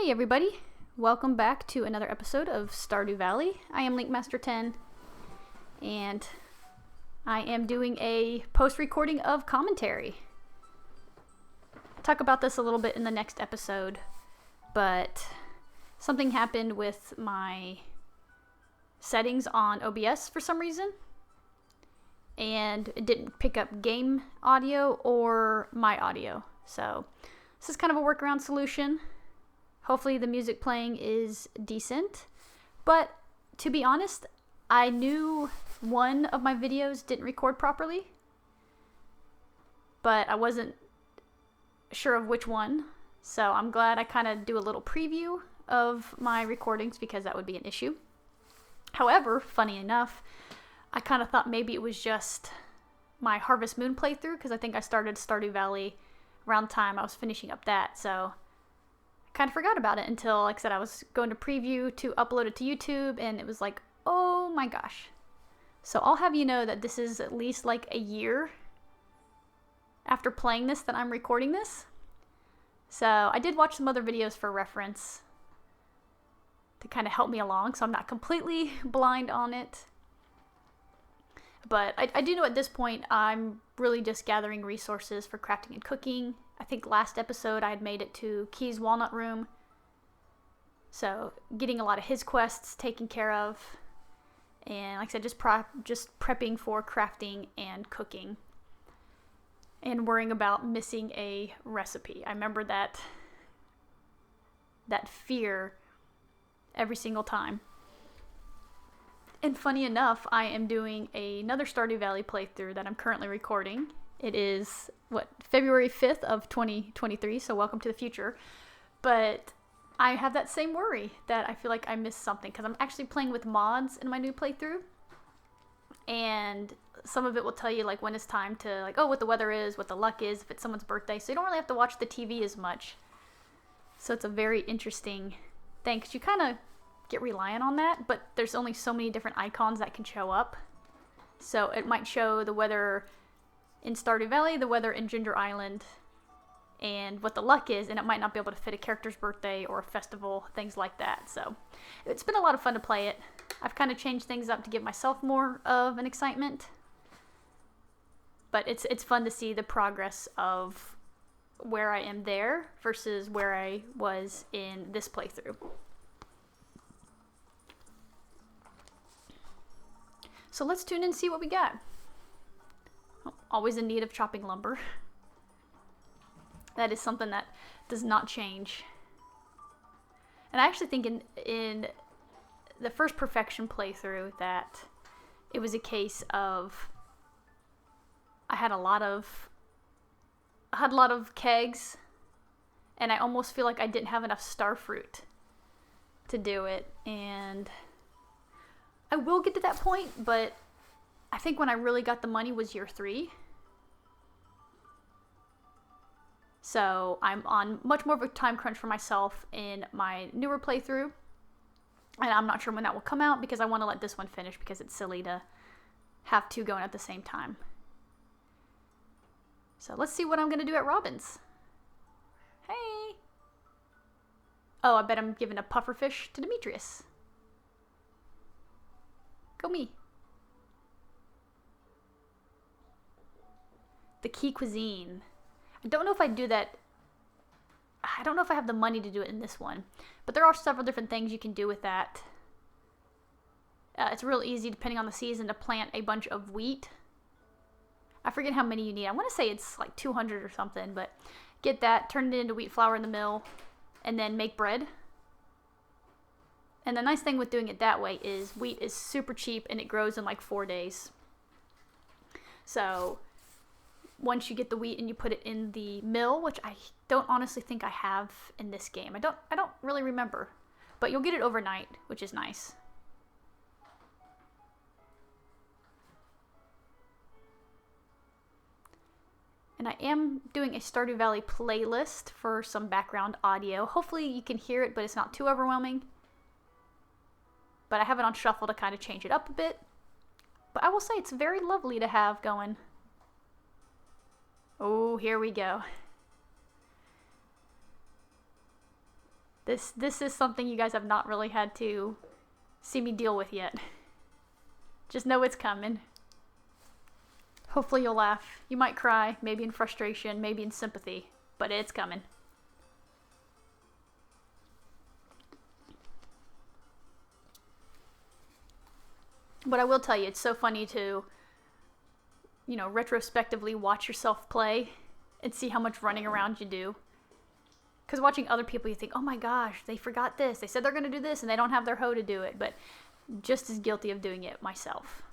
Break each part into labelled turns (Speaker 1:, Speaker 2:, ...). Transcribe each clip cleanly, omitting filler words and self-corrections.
Speaker 1: Hey everybody, welcome back to another episode of Stardew Valley. I am Linkmaster10, and I am doing a post-recording of commentary. I'll talk about this a little bit in the next episode, but something happened with my settings on OBS for some reason, and it didn't pick up game audio or my audio. So this is kind of a workaround solution. Hopefully the music playing is decent, but to be honest, I knew one of my videos didn't record properly, but I wasn't sure of which one, so I'm glad I kind of do a little preview of my recordings because that would be an issue. However, funny enough, I kind of thought maybe it was just my Harvest Moon playthrough because I think I started Stardew Valley around the time I was finishing up that, so kind of forgot about it until, like I said, I was going to preview to upload it to YouTube, and it was like, oh my gosh. So I'll have you know that this is at least like a year after playing this that I'm recording this. So I did watch some other videos for reference to kind of help me along, so I'm not completely blind on it. But I do know at this point I'm really just gathering resources for crafting and cooking. I think last episode I had made it to Key's Walnut Room. So getting a lot of his quests taken care of. And like I said, just prepping for crafting and cooking. And worrying about missing a recipe. I remember that fear every single time. And funny enough, I am doing another Stardew Valley playthrough that I'm currently recording. It is, February 5th of 2023, so welcome to the future. But I have that same worry that I feel like I missed something, because I'm actually playing with mods in my new playthrough. And some of it will tell you, like, when it's time to, like, oh, what the weather is, what the luck is, if it's someone's birthday. So you don't really have to watch the TV as much. So it's a very interesting thing, because you kind of get reliant on that, but there's only so many different icons that can show up. So it might show the weather in Stardew Valley, the weather in Ginger Island, and what the luck is, and it might not be able to fit a character's birthday or a festival, things like that. So it's been a lot of fun to play it. I've kind of changed things up to give myself more of an excitement, but it's fun to see the progress of where I am there versus where I was in this playthrough. So let's tune in and see what we got. Always in need of chopping lumber. That is something that does not change. And I actually think in the first Perfection playthrough that it was a case of I had a lot of kegs, and I almost feel like I didn't have enough starfruit to do it, and I will get to that point, but I think when I really got the money was year 3. So I'm on much more of a time crunch for myself in my newer playthrough. And I'm not sure when that will come out because I want to let this one finish because it's silly to have two going at the same time. So let's see what I'm going to do at Robin's. Hey! Oh, I bet I'm giving a pufferfish to Demetrius. Go me. The Key Cuisine. I don't know if I do that. I don't know if I have the money to do it in this one. But there are several different things you can do with that. It's real easy, depending on the season, to plant a bunch of wheat. I forget how many you need. I want to say it's like 200 or something. But get that, turn it into wheat flour in the mill, and then make bread. And the nice thing with doing it that way is wheat is super cheap and it grows in like 4 days. So once you get the wheat and you put it in the mill, which I don't honestly think I have in this game. I don't really remember. But you'll get it overnight, which is nice. And I am doing a Stardew Valley playlist for some background audio. Hopefully you can hear it, but it's not too overwhelming. But I have it on shuffle to kind of change it up a bit. But I will say it's very lovely to have going. Oh, here we go. This is something you guys have not really had to see me deal with yet. Just know it's coming. Hopefully you'll laugh. You might cry, maybe in frustration, maybe in sympathy, but it's coming. But I will tell you, it's so funny to, you know, retrospectively watch yourself play and see how much running around you do. Because watching other people, you think, oh my gosh, they forgot this. They said they're going to do this and they don't have their hoe to do it. But just as guilty of doing it myself.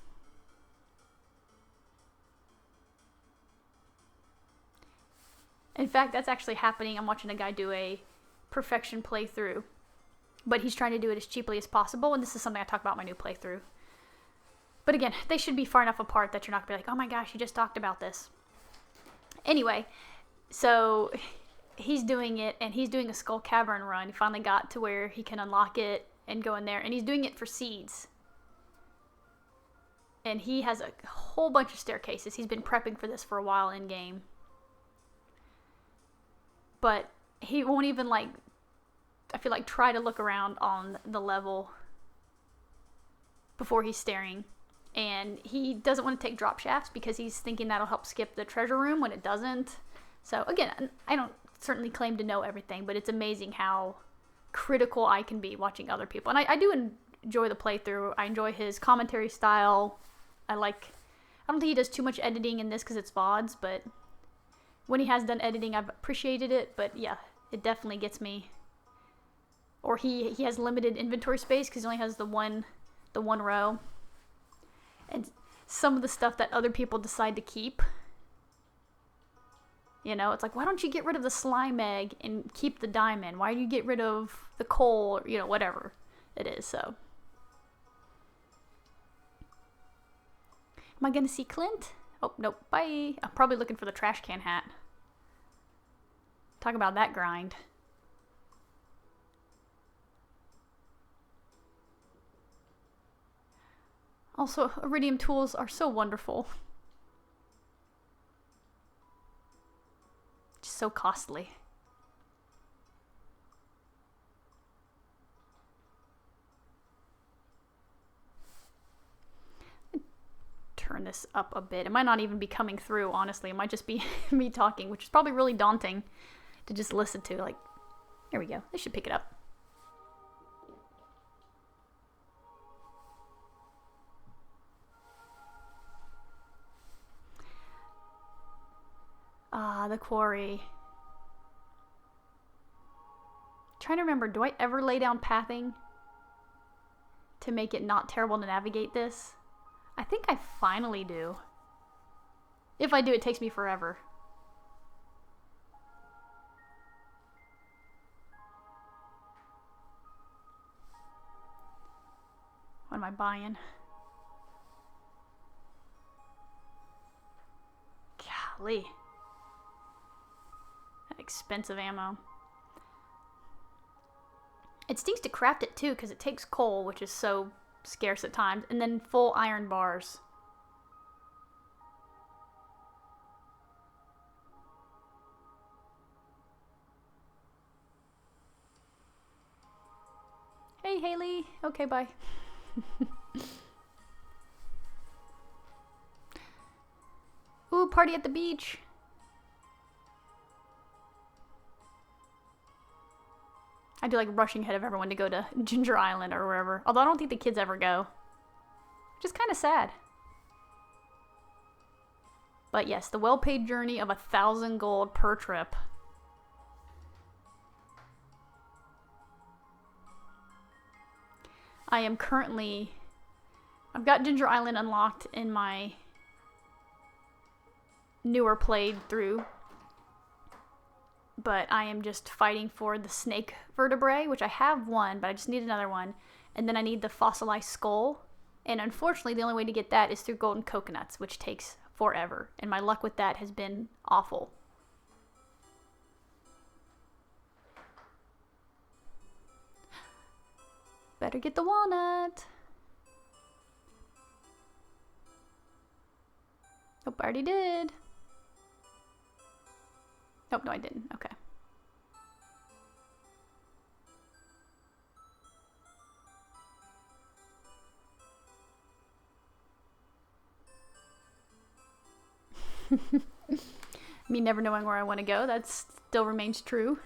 Speaker 1: In fact, that's actually happening. I'm watching a guy do a perfection playthrough. But he's trying to do it as cheaply as possible. And this is something I talk about in my new playthrough. But again, they should be far enough apart that you're not going to be like, oh my gosh, you just talked about this. Anyway, so he's doing it, and he's doing a Skull Cavern run. He finally got to where he can unlock it and go in there, and he's doing it for seeds. And he has a whole bunch of staircases. He's been prepping for this for a while in game. But he won't even, like, I feel like, try to look around on the level before he's staring. And he doesn't want to take drop shafts because he's thinking that'll help skip the treasure room when it doesn't. So again, I don't certainly claim to know everything, but it's amazing how critical I can be watching other people. And I do enjoy the playthrough. I enjoy his commentary style. I don't think he does too much editing in this because it's VODs, but when he has done editing, I've appreciated it. But yeah, it definitely gets me. Or he has limited inventory space because he only has the one row. And some of the stuff that other people decide to keep, you know, it's like, why don't you get rid of the slime egg and keep the diamond? Why do you get rid of the coal? Or, you know, whatever it is, so. Am I going to see Clint? Oh, nope, bye. I'm probably looking for the trash can hat. Talk about that grind. Also, iridium tools are so wonderful. Just so costly. Turn this up a bit. It might not even be coming through, honestly. It might just be me talking, which is probably really daunting to just listen to. Like, there we go. This should pick it up. Ah, the quarry. Trying to remember, do I ever lay down pathing to make it not terrible to navigate this? I think I finally do. If I do, it takes me forever. What am I buying? Golly. Expensive ammo. It stinks to craft it too because it takes coal, which is so scarce at times, and then full iron bars. Hey Haley. Okay, bye. Ooh, party at the beach. I do like rushing ahead of everyone to go to Ginger Island or wherever. Although I don't think the kids ever go. Which is kind of sad. But yes, the well-paid journey of 1,000 gold per trip. I am currently... I've got Ginger Island unlocked in my newer playthrough. But I am just fighting for the snake vertebrae, which I have one, but I just need another one. And then I need the fossilized skull. And unfortunately, the only way to get that is through golden coconuts, which takes forever. And my luck with that has been awful. Better get the walnut. Nope, I already did. Nope, no I didn't. Okay. Me never knowing where I want to go, that still remains true.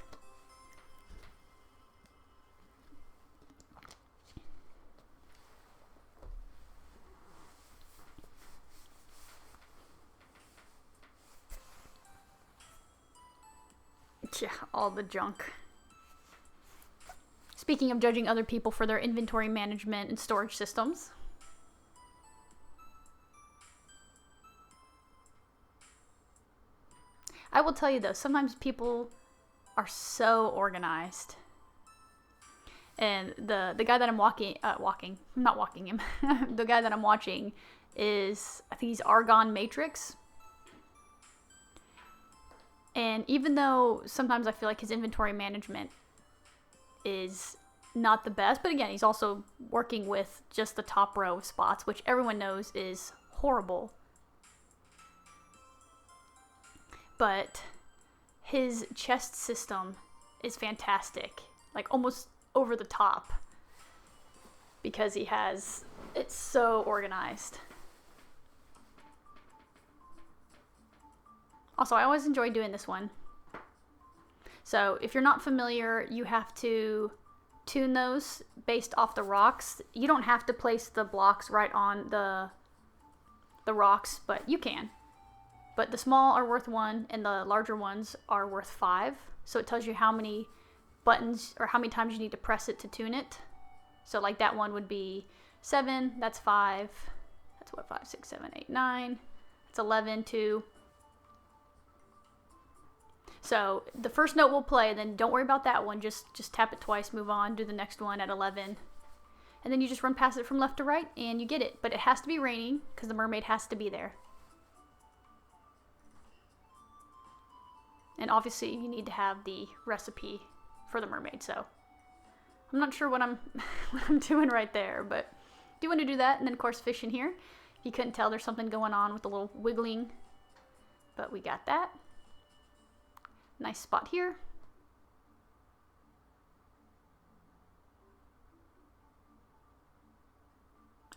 Speaker 1: Yeah, all the junk. Speaking of judging other people for their inventory management and storage systems. I will tell you though, sometimes people are so organized. And the guy that I'm not walking him. The guy that I'm watching is, I think he's Argon Matrix. And even though sometimes I feel like his inventory management is not the best, but again, he's also working with just the top row of spots, which everyone knows is horrible. But his chest system is fantastic, like almost over the top, because it's so organized. Also, I always enjoy doing this one. So if you're not familiar, you have to tune those based off the rocks. You don't have to place the blocks right on the rocks, but you can. But the small are worth 1 and the larger ones are worth 5. So it tells you how many buttons or how many times you need to press it to tune it. So like that one would be 7, that's 5. That's what, 5, 6, 7, 8, 9. It's 11, 2. So the first note will play, then don't worry about that one. Just tap it twice, move on, do the next one at 11. And then you just run past it from left to right and you get it. But it has to be raining because the mermaid has to be there. And obviously you need to have the recipe for the mermaid. So I'm not sure what I'm doing right there, but do want to do that. And then of course fish in here. If you couldn't tell, there's something going on with the little wiggling, but we got that. Nice spot here.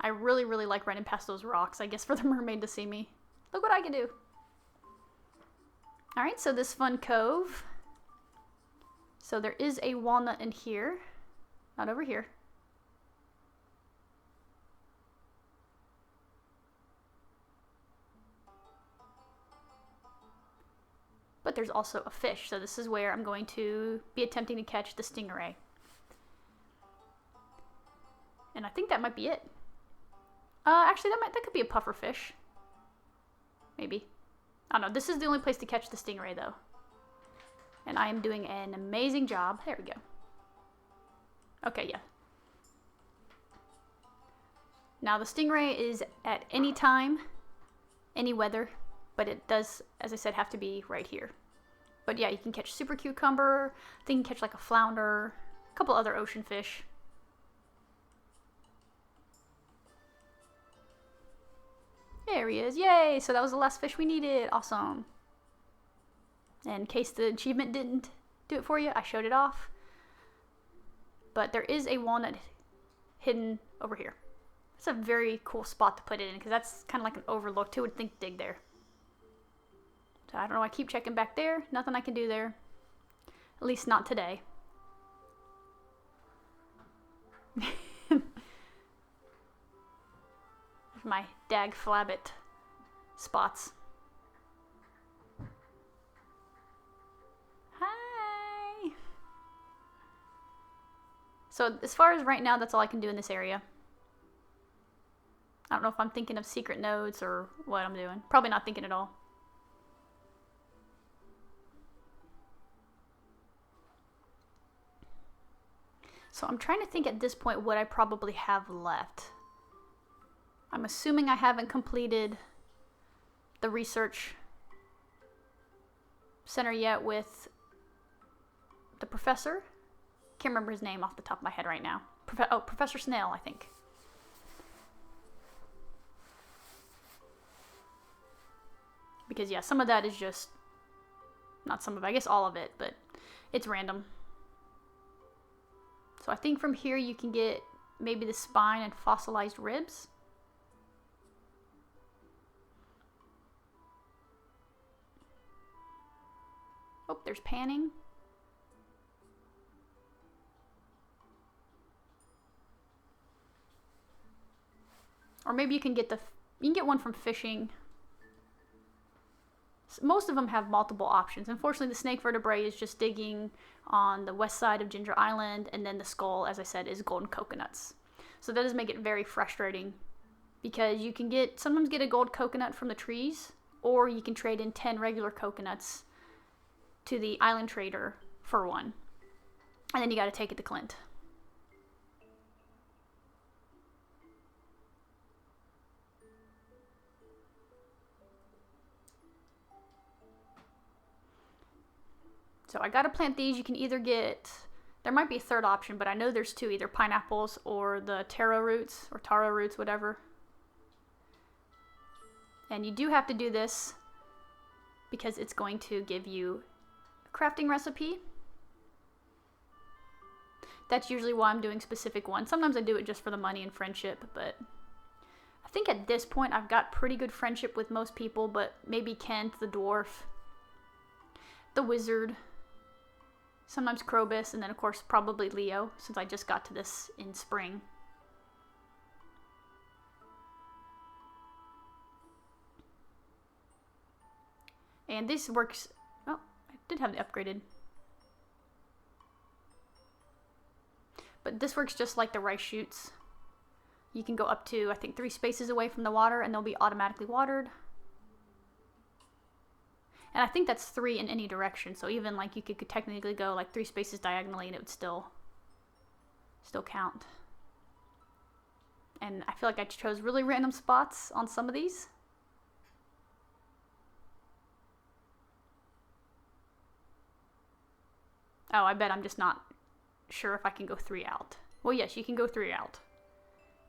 Speaker 1: I really, really like running past those rocks, I guess, for the mermaid to see me. Look what I can do. All right, so this fun cove. So there is a walnut in here, not over here. But there's also a fish, so this is where I'm going to be attempting to catch the stingray. And I think that might be it. Actually, that could be a puffer fish. Maybe. I don't know. This is the only place to catch the stingray, though. And I am doing an amazing job. There we go. Okay, yeah. Now, the stingray is at any time, any weather, but it does, as I said, have to be right here. But yeah, you can catch super cucumber. I think you can catch like a flounder, a couple other ocean fish. There he is. Yay! So that was the last fish we needed. Awesome. And in case the achievement didn't do it for you, I showed it off. But there is a walnut hidden over here. It's a very cool spot to put it in because that's kind of like an overlook. Who would think dig there? So I don't know. I keep checking back there. Nothing I can do there. At least not today. My dag flabbit spots. Hi! So as far as right now, that's all I can do in this area. I don't know if I'm thinking of secret nodes or what I'm doing. Probably not thinking at all. So I'm trying to think at this point what I probably have left. I'm assuming I haven't completed the research center yet with the professor. Can't remember his name off the top of my head right now. Professor Snail, I think. Because yeah, some of that is just, not some of it, I guess all of it, but it's random. So I think from here you can get maybe the spine and fossilized ribs. there's panning. Or maybe you can get one from fishing. Most of them have multiple options. Unfortunately, the snake vertebrae is just digging on the west side of Ginger Island, and then the skull, as I said, is golden coconuts. So that does make it very frustrating, because you can sometimes get a gold coconut from the trees, or you can trade in 10 regular coconuts to the island trader for one. And then you got to take it to Clint. So I gotta plant these. You can either get, there might be a third option, but I know there's two, either pineapples or the taro roots, whatever. And you do have to do this because it's going to give you a crafting recipe. That's usually why I'm doing specific ones. Sometimes I do it just for the money and friendship, but I think at this point I've got pretty good friendship with most people, but maybe Kent, the dwarf, the wizard, sometimes Krobus, and then of course probably Leo, since I just got to this in spring. And this works, oh, I did have the upgraded. But this works just like the rice shoots. You can go up to, I think, 3 spaces away from the water and they'll be automatically watered. And I think that's 3 in any direction. So even like you could technically go like 3 spaces diagonally and it would still count. And I feel like I chose really random spots on some of these. Oh, I bet I'm just not sure if I can go 3 out. Well, yes, you can go 3 out.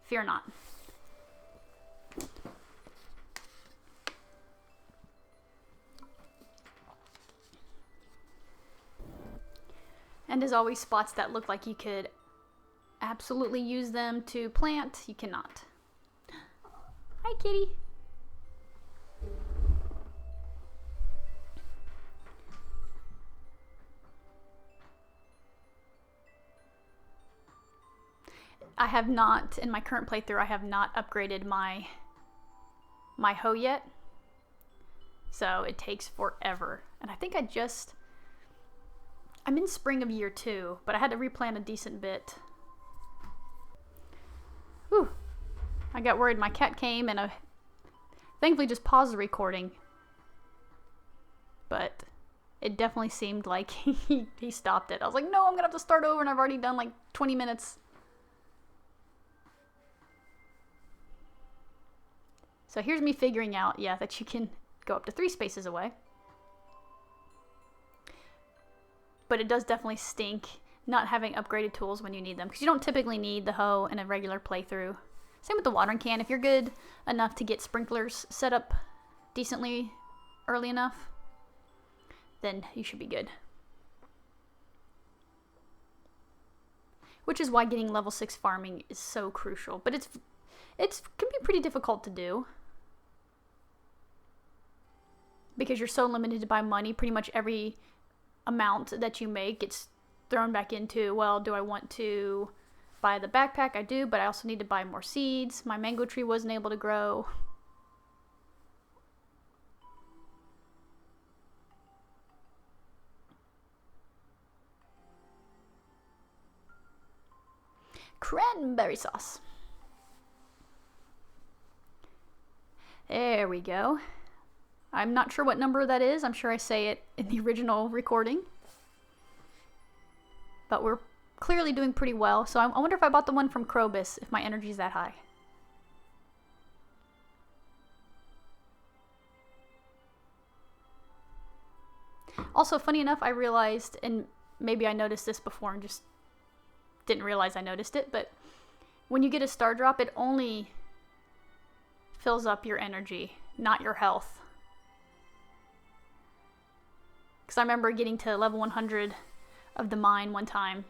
Speaker 1: Fear not. And as always, spots that look like you could absolutely use them to plant, you cannot. Hi, kitty. I have not, in my current playthrough, I have not upgraded my hoe yet. So it takes forever. And I think I'm in spring of year 2, but I had to replant a decent bit. Whew. I got worried. My cat came and I thankfully just paused the recording. But it definitely seemed like he stopped it. I was like, no, I'm going to have to start over, and I've already done like 20 minutes. So here's me figuring out, yeah, that you can go up to 3 spaces away. But it does definitely stink not having upgraded tools when you need them, because you don't typically need the hoe in a regular playthrough. Same with the watering can. If you're good enough to get sprinklers set up decently early enough, then you should be good. Which is why getting level 6 farming is so crucial. But it can be pretty difficult to do, because you're so limited by money. Pretty much every amount that you make gets thrown back into, well, do I want to buy the backpack? I do, but I also need to buy more seeds. My mango tree wasn't able to grow. Cranberry sauce. There we go. I'm not sure what number that is. I'm sure I say it in the original recording. But we're clearly doing pretty well. So I wonder if I bought the one from Krobus, if my energy is that high. Also, funny enough, I realized, and maybe I noticed this before and just didn't realize I noticed it, but when you get a star drop, it only fills up your energy, not your health. Because I remember getting to level 100 of the mine one time,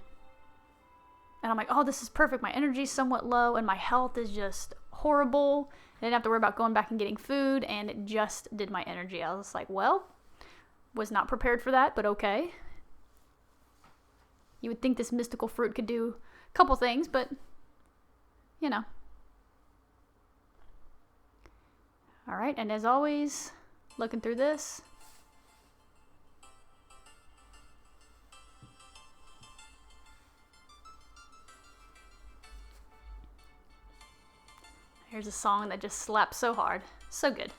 Speaker 1: and I'm like, oh, this is perfect. My energy's somewhat low, and my health is just horrible. I didn't have to worry about going back and getting food, and it just did my energy. I was like, well, Was not prepared for that, but okay. You would think this mystical fruit could do a couple things, but, you know. Alright, and as always, looking through this. Here's a song that just slaps so hard. So good.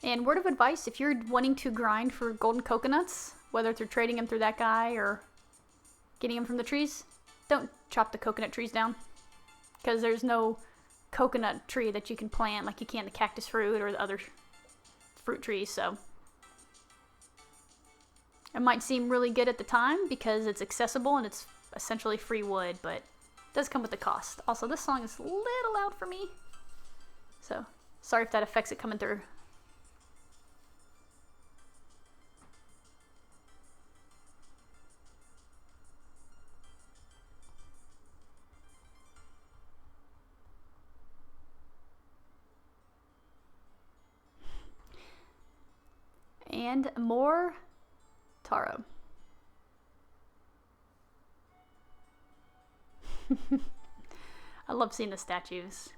Speaker 1: And word of advice, if you're wanting to grind for golden coconuts, whether through trading them through that guy or getting them from the trees, don't chop the coconut trees down. Because there's no coconut tree that you can plant like you can the cactus fruit or the other fruit trees, so. It might seem really good at the time because it's accessible and it's essentially free wood, but it does come with a cost. Also, this song is a little loud for me, so sorry if that affects it coming through. And more taro. I love seeing the statues.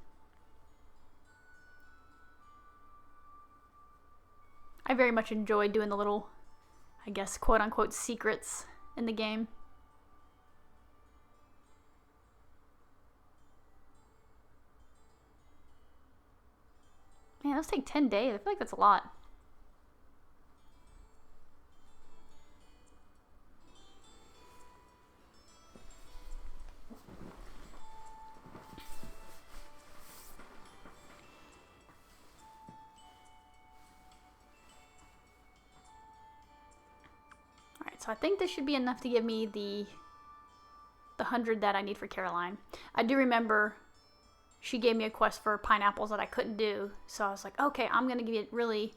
Speaker 1: I very much enjoy doing the little, I guess, quote-unquote secrets in the game. Man, those take 10 days. I feel like that's a lot. So I think this should be enough to give me the 100 that I need for Caroline. I do remember she gave me a quest for pineapples that I couldn't do. So I was like, okay, I'm going to get really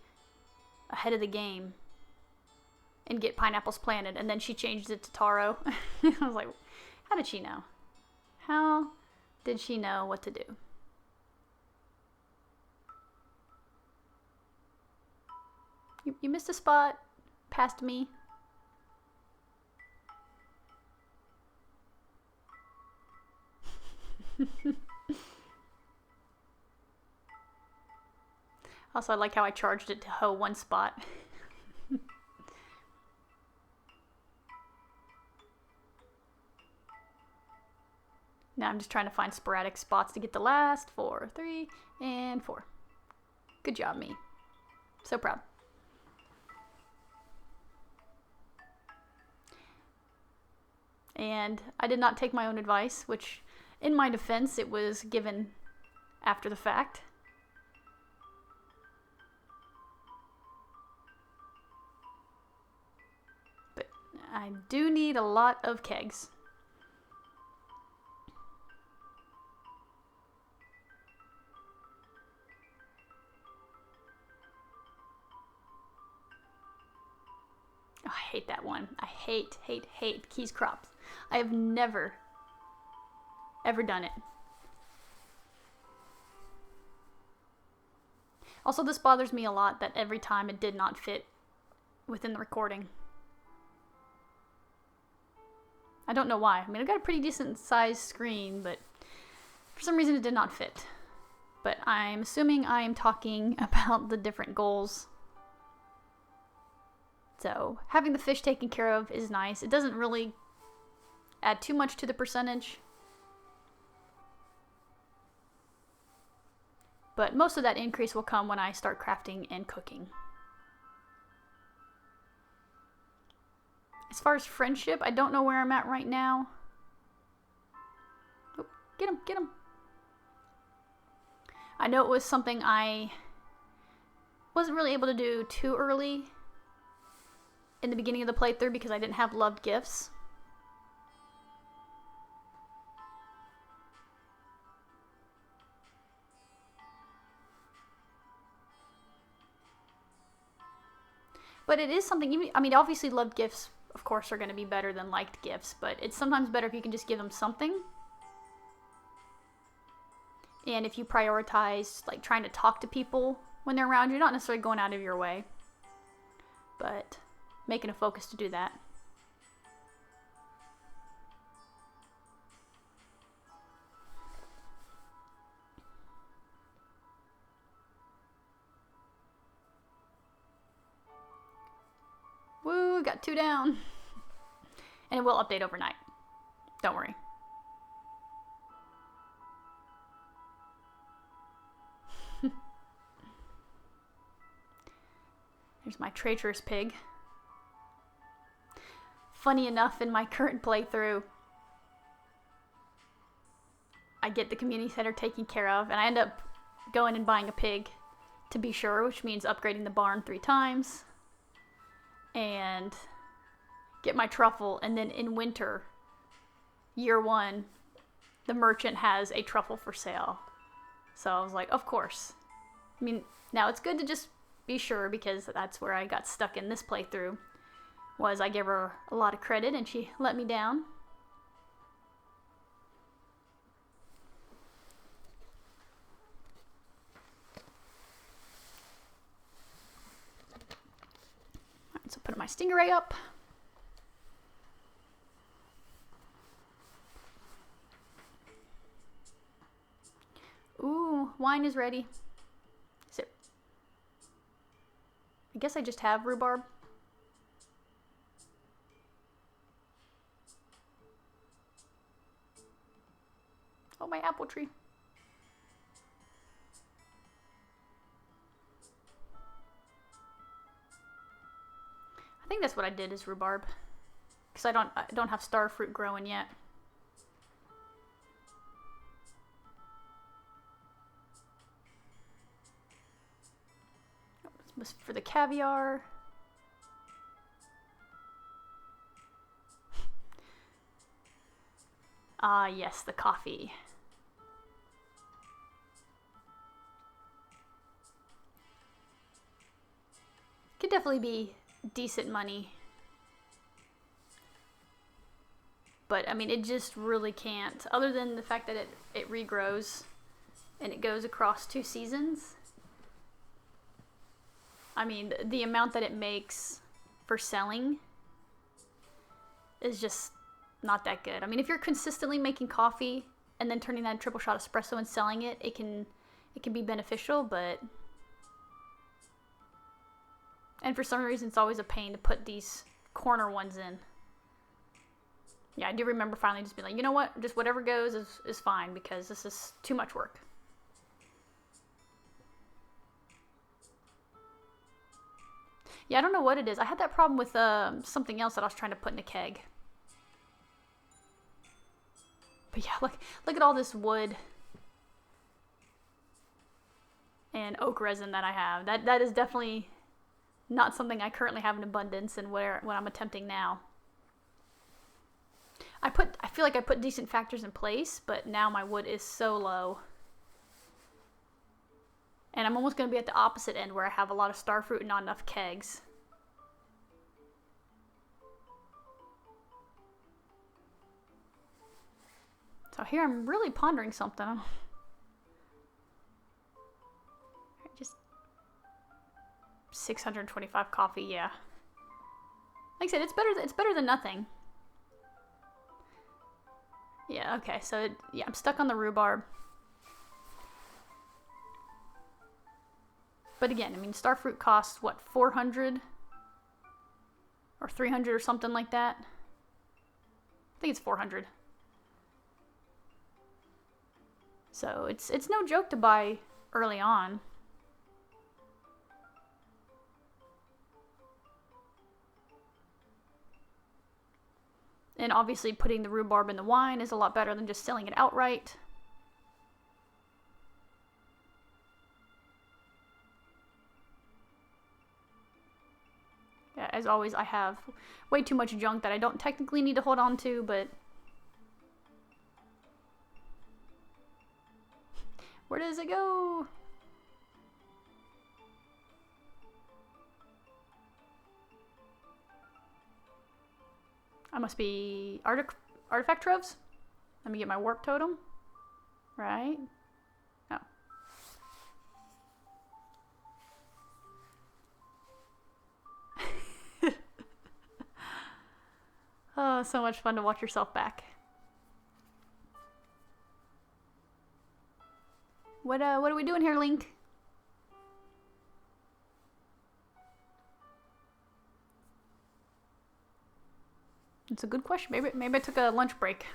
Speaker 1: ahead of the game and get pineapples planted. And then she changed it to taro. I was like, how did she know? How did she know what to do? You missed a spot past me. Also, I like how I charged it to hoe one spot. Now I'm just trying to find sporadic spots to get the last 4, 3, and 4. Good job, me. So proud. And I did not take my own advice, which, in my defense, it was given after the fact. But I do need a lot of kegs. Oh, I hate that one. I hate Keys crops. I have never, ever done it. Also, this bothers me a lot that every time it did not fit within the recording. I don't know why. I mean, I've got a pretty decent sized screen, but for some reason it did not fit. But I'm assuming I am talking about the different goals. So, having the fish taken care of is nice. It doesn't really add too much to the percentage. But most of that increase will come when I start crafting and cooking. As far as friendship, I don't know where I'm at right now. Oh, get him, get him. I know it was something I wasn't really able to do too early in the beginning of the playthrough because I didn't have loved gifts. But it is something, I mean, obviously loved gifts, of course, are going to be better than liked gifts, but it's sometimes better if you can just give them something. And if you prioritize like trying to talk to people when they're around you, not necessarily going out of your way, but making a focus to do that. Woo, got 2 down. And it will update overnight. Don't worry. There's my traitorous pig. Funny enough, in my current playthrough, I get the community center taken care of, and I end up going and buying a pig to be sure, which means upgrading the barn 3 times. And get my truffle, and then in winter, year 1, the merchant has a truffle for sale. So I was like, of course. I mean, now it's good to just be sure, because that's where I got stuck in this playthrough, was I gave her a lot of credit and she let me down. Alright, so put my stingray up. Ooh, wine is ready. Is it? I guess I just have rhubarb. Oh, my apple tree. I think that's what I did, is rhubarb, because I don't have star fruit growing yet. This was for the caviar. Ah, yes, the coffee. Could definitely be decent money. But, I mean, it just really can't. Other than the fact that it regrows and it goes across 2 seasons. I mean, the amount that it makes for selling is just not that good. I mean, if you're consistently making coffee and then turning that into triple shot espresso and selling it, it can be beneficial, but... And for some reason, it's always a pain to put these corner ones in. Yeah, I do remember finally just being like, you know what? Just whatever goes is fine, because this is too much work. Yeah, I don't know what it is. I had that problem with something else that I was trying to put in a keg. But yeah, look at all this wood and oak resin that I have. That is definitely not something I currently have in abundance, and what I'm attempting now. I feel like I put decent factors in place, but now my wood is so low. And I'm almost going to be at the opposite end, where I have a lot of starfruit and not enough kegs. So here I'm really pondering something. Just 625 coffee, yeah. Like I said, it's better than nothing. Yeah, okay, so yeah, I'm stuck on the rhubarb. But again, I mean, starfruit costs, what, 400? Or 300 or something like that? I think it's 400. So it's no joke to buy early on. And obviously putting the rhubarb in the wine is a lot better than just selling it outright. Yeah, as always, I have way too much junk that I don't technically need to hold on to, but... Where does it go? I must be artifact troves. Let me get my warp totem. Right. Oh, so much fun to watch yourself back. What are we doing here, Link? It's a good question. Maybe I took a lunch break.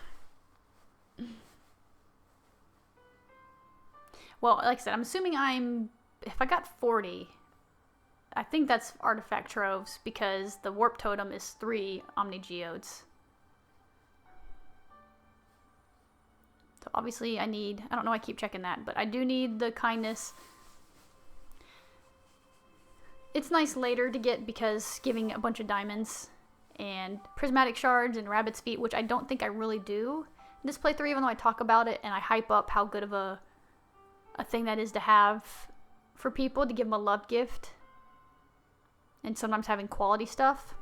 Speaker 1: Well, like I said, I'm assuming if I got 40, I think that's artifact troves because the warp totem is 3 Omni Geodes. So obviously I don't know, I keep checking that, but I do need the kindness. It's nice later to get because giving a bunch of diamonds and prismatic shards and rabbit's feet, which I don't think I really do in this playthrough, even though I talk about it and I hype up how good of a thing that is to have for people, to give them a love gift, and sometimes having quality stuff.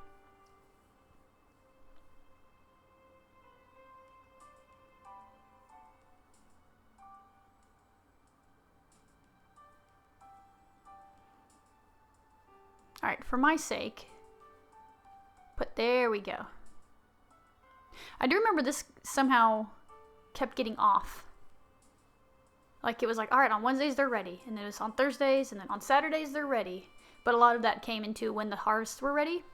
Speaker 1: Alright, for my sake, but there we go. I do remember this somehow kept getting off. Like, it was like, alright, on Wednesdays they're ready, and then it was on Thursdays, and then on Saturdays they're ready. But a lot of that came into when the harvests were ready.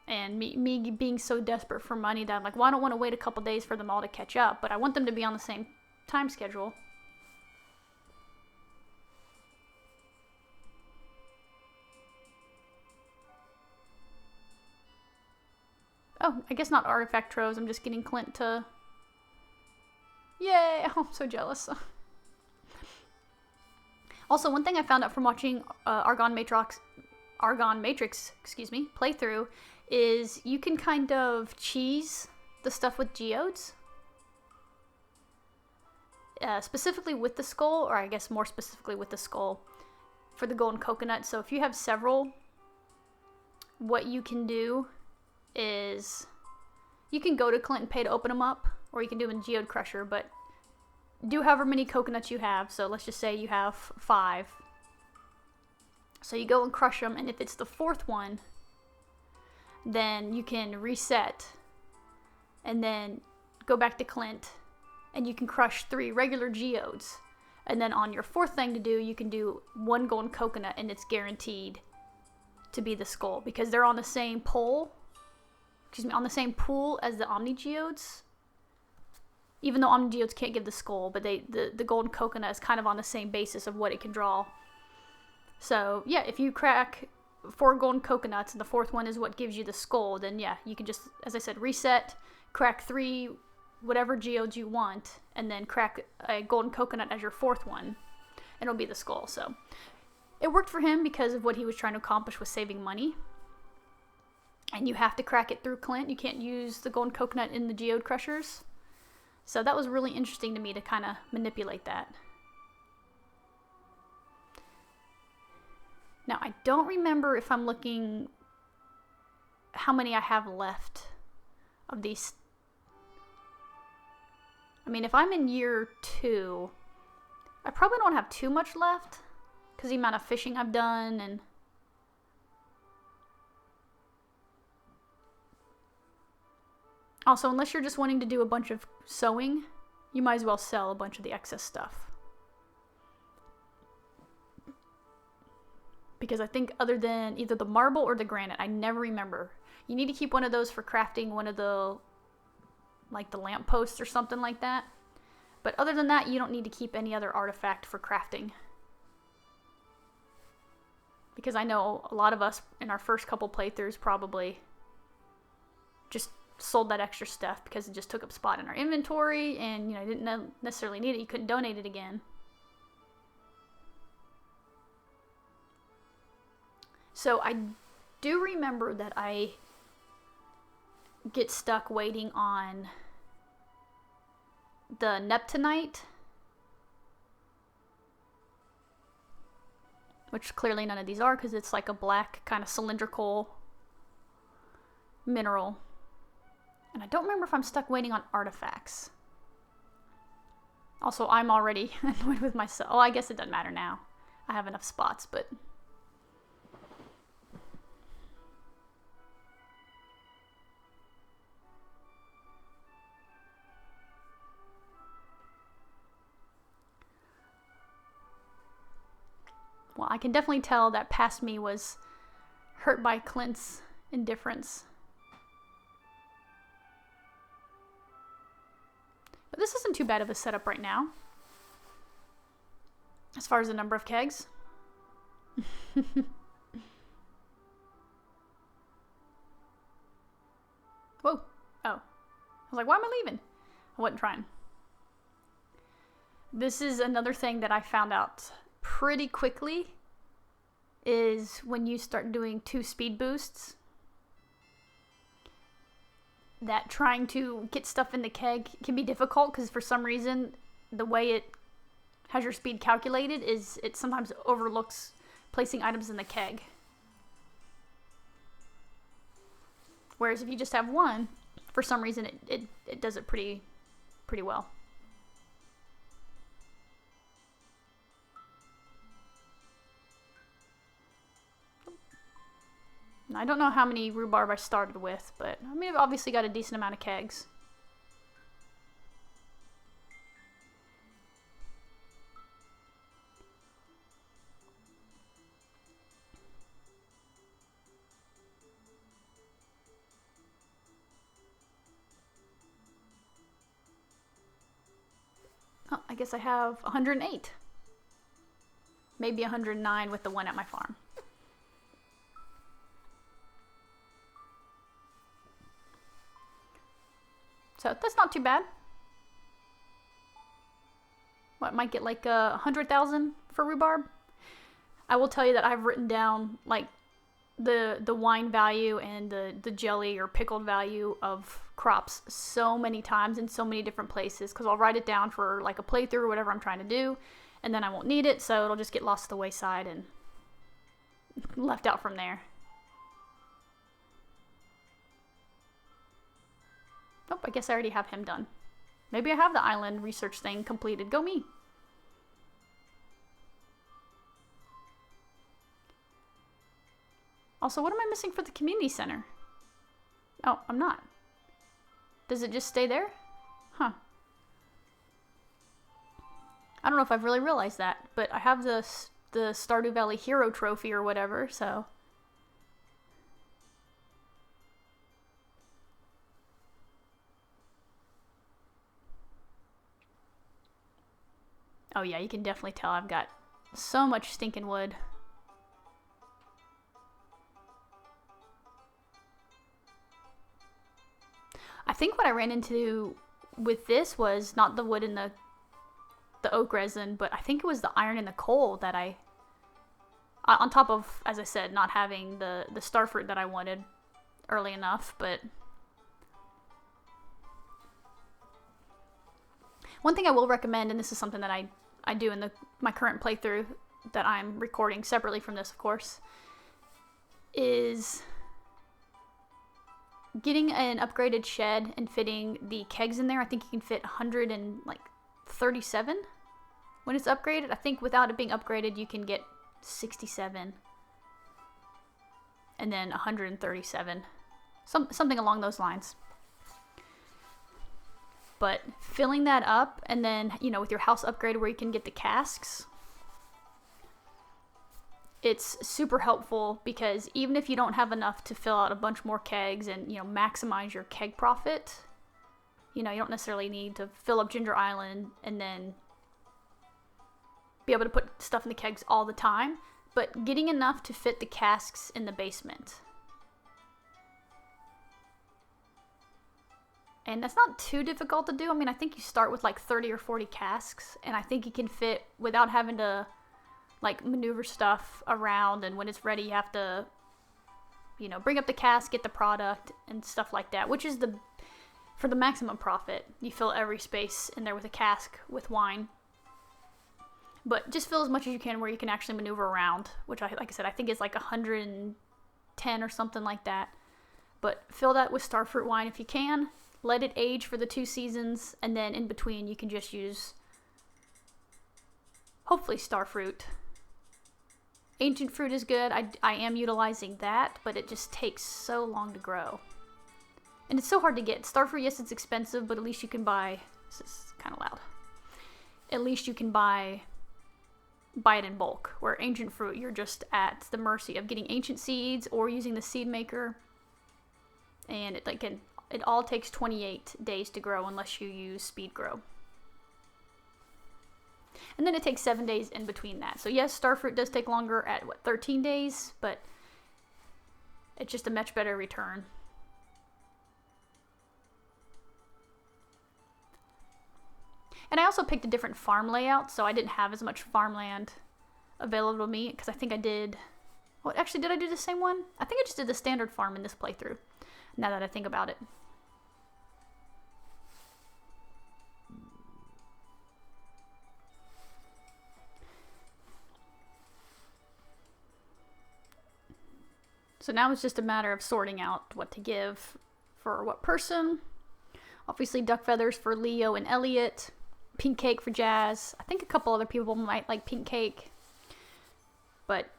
Speaker 1: And me being so desperate for money that I'm like, well, I don't want to wait a couple days for them all to catch up, but I want them to be on the same time schedule. Oh, I guess not artifact troves, I'm just getting Clint to... Yay! Oh, I'm so jealous. Also, one thing I found out from watching Argon Matrix, playthrough, is you can kind of cheese the stuff with geodes. Specifically with the skull, or I guess more specifically with the skull, for the golden coconut. So if you have several, what you can do is you can go to Clint and pay to open them up, or you can do them in Geode Crusher, but do however many coconuts you have. So let's just say you have 5. So you go and crush them, and if it's the 4th one, then you can reset and then go back to Clint, and you can crush 3 regular geodes. And then on your 4th thing to do, you can do 1 golden coconut, and it's guaranteed to be the skull because they're on the same pool as the Omni Geodes. Even though Omni Geodes can't give the skull, but the golden coconut is kind of on the same basis of what it can draw. So yeah, if you crack 4 golden coconuts and the 4th one is what gives you the skull, then yeah, you can just, as I said, reset, crack 3 whatever geodes you want, and then crack a golden coconut as your 4th one, and it'll be the skull. So it worked for him because of what he was trying to accomplish with saving money. And you have to crack it through Clint. You can't use the golden coconut in the geode crushers. So that was really interesting to me to kind of manipulate that. Now, I don't remember if I'm looking how many I have left of these. I mean, if I'm in year 2, I probably don't have too much left because the amount of fishing I've done and... Also, unless you're just wanting to do a bunch of sewing, you might as well sell a bunch of the excess stuff. Because I think other than either the marble or the granite, I never remember. You need to keep one of those for crafting one of the, like the lampposts or something like that. But other than that, you don't need to keep any other artifact for crafting. Because I know a lot of us in our first couple playthroughs probably just sold that extra stuff because it just took up spot in our inventory, and you know, didn't necessarily need it. You couldn't donate it again. So I do remember that I get stuck waiting on the Neptunite, which clearly none of these are because it's like a black kind of cylindrical mineral. And I don't remember if I'm stuck waiting on artifacts. Also, I'm already annoyed with myself. Oh, I guess it doesn't matter now. I have enough spots, but... Well, I can definitely tell that past me was hurt by Clint's indifference. But this isn't too bad of a setup right now, as far as the number of kegs. Whoa. Oh. I was like, why am I leaving? I wasn't trying. This is another thing that I found out pretty quickly, is when you start doing 2 speed boosts, that trying to get stuff in the keg can be difficult, because for some reason the way it has your speed calculated is it sometimes overlooks placing items in the keg. Whereas if you just have 1, for some reason it does it pretty well. I don't know how many rhubarb I started with, but I mean, I've obviously got a decent amount of kegs. Oh, I guess I have 108. Maybe 109 with the one at my farm. So that's not too bad. What, might get like 100,000 for rhubarb? I will tell you that I've written down like the wine value and the jelly or pickled value of crops so many times in so many different places, because I'll write it down for like a playthrough or whatever I'm trying to do, and then I won't need it, so it'll just get lost to the wayside and left out from there. Oh, I guess I already have him done. Maybe I have the island research thing completed. Go me. Also, what am I missing for the community center? Oh, I'm not. Does it just stay there? Huh. I don't know if I've really realized that, but I have the Stardew Valley Hero Trophy or whatever, so... Oh yeah, you can definitely tell I've got so much stinking wood. I think what I ran into with this was not the wood and the oak resin, but I think it was the iron and the coal that on top of, as I said, not having the starfruit that I wanted early enough, but one thing I will recommend, and this is something that I do in my current playthrough that I'm recording separately from this, of course, is getting an upgraded shed and fitting the kegs in there. I think you can fit 137 when it's upgraded. I think without it being upgraded, you can get 67 and then 137. Something along those lines. But filling that up, and then, you know, with your house upgraded where you can get the casks, it's super helpful, because even if you don't have enough to fill out a bunch more kegs and, you know, maximize your keg profit, you know, you don't necessarily need to fill up Ginger Island and then be able to put stuff in the kegs all the time, but getting enough to fit the casks in the basement. And that's not too difficult to do. I mean, I think you start with like 30 or 40 casks, and I think you can fit without having to like maneuver stuff around, and when it's ready you have to, you know, bring up the cask, get the product and stuff like that, which is for the maximum profit. You fill every space in there with a cask with wine. But just fill as much as you can where you can actually maneuver around, which like I said, I think is like 110 or something like that. But fill that with starfruit wine if you can. Let it age for the 2 seasons, and then in between you can just use, hopefully, starfruit. Ancient fruit is good. I am utilizing that, but it just takes so long to grow. And it's so hard to get. Starfruit, yes, it's expensive, but at least you can buy... This is kind of loud. At least you can buy buy it in bulk. Where ancient fruit, you're just at the mercy of getting ancient seeds or using the seed maker. And it all takes 28 days to grow unless you use speed grow. And then it takes 7 days in between that. So yes, starfruit does take longer at 13 days, but it's just a much better return. And I also picked a different farm layout, so I didn't have as much farmland available to me, because I think I did... Well, actually, did I do the same one? I think I just did the standard farm in this playthrough, now that I think about it. So now it's just a matter of sorting out what to give for what person. Obviously, duck feathers for Leo and Elliot. Pink cake for Jazz. I think a couple other people might like pink cake. But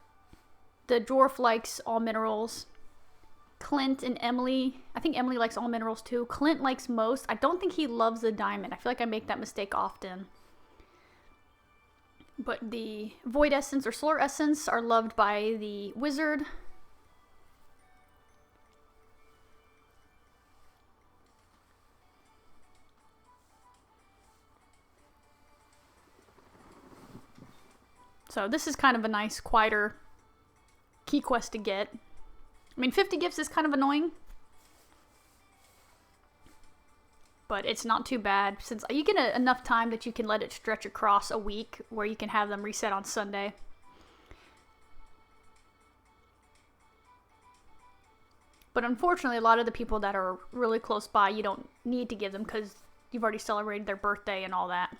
Speaker 1: the dwarf likes all minerals. Clint and Emily. I think Emily likes all minerals too. Clint likes most. I don't think he loves the diamond. I feel like I make that mistake often. But the void essence or solar essence are loved by the wizard. So this is kind of a nice, quieter key quest to get. I mean, 50 gifts is kind of annoying, but it's not too bad since you get enough time that you can let it stretch across a week where you can have them reset on Sunday. But unfortunately, a lot of the people that are really close by, you don't need to give them because you've already celebrated their birthday and all that.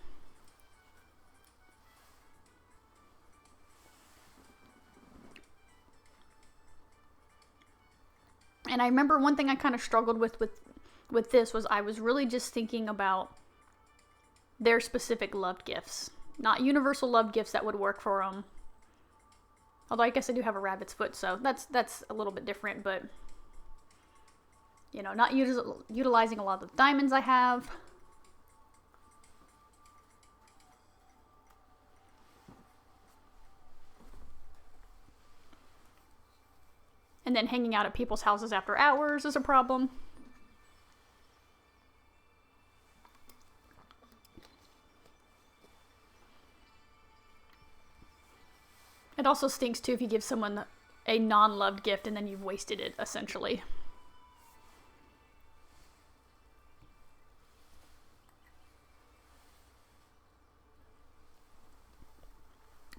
Speaker 1: And I remember one thing I kind of struggled with this was I was really just thinking about their specific loved gifts. Not universal loved gifts that would work for them. Although I guess I do have a rabbit's foot, so that's a little bit different, but... You know, not utilizing a lot of the diamonds I have. And then hanging out at people's houses after hours is a problem. It also stinks too if you give someone a non-loved gift and then you've wasted it, essentially.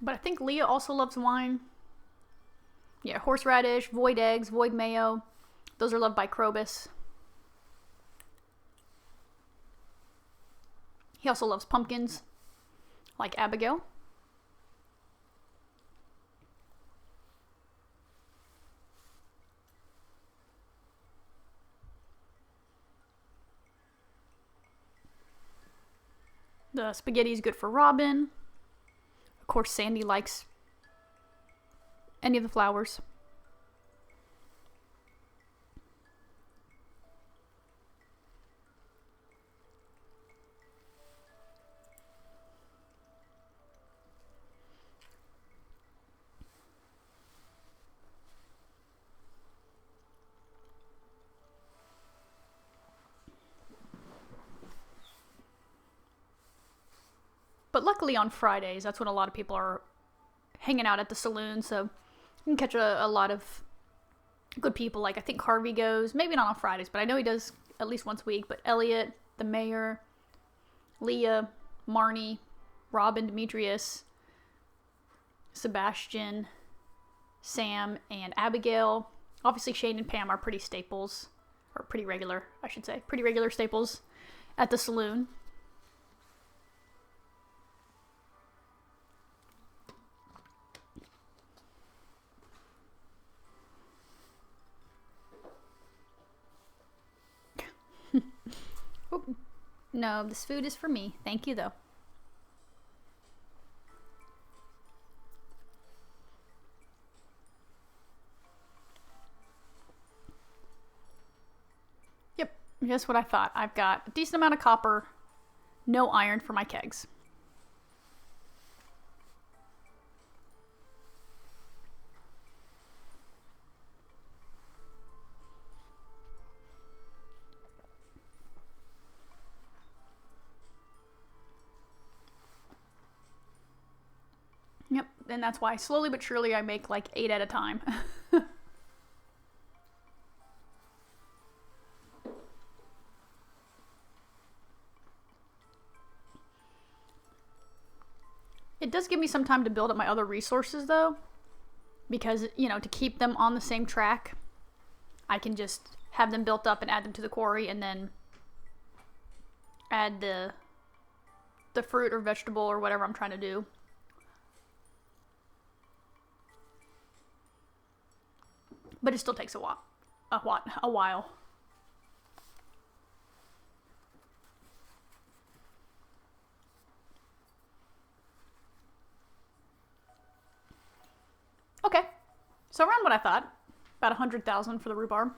Speaker 1: But I think Leah also loves wine. Yeah, horseradish, void eggs, void mayo. Those are loved by Krobus. He also loves pumpkins, like Abigail. The spaghetti is good for Robin. Of course, Sandy likes any of the flowers. But luckily on Fridays, that's when a lot of people are hanging out at the saloon, so you can catch a lot of good people. Like, I think Harvey goes, maybe not on Fridays, but I know he does at least once a week. But Elliot, the mayor, Leah, Marnie, Robin, Demetrius, Sebastian, Sam, and Abigail. Obviously, Shane and Pam are pretty staples, or pretty regular, I should say. Pretty regular staples at the saloon. Oh, no, this food is for me. Thank you, though. Yep, just what I thought. I've got a decent amount of copper, no iron for my kegs. And that's why slowly but surely I make like 8 at a time. It does give me some time to build up my other resources though, because, you know, to keep them on the same track, I can just have them built up and add them to the quarry and then add the fruit or vegetable or whatever I'm trying to do. But it still takes a while. Okay, so around what I thought, about 100,000 for the rhubarb.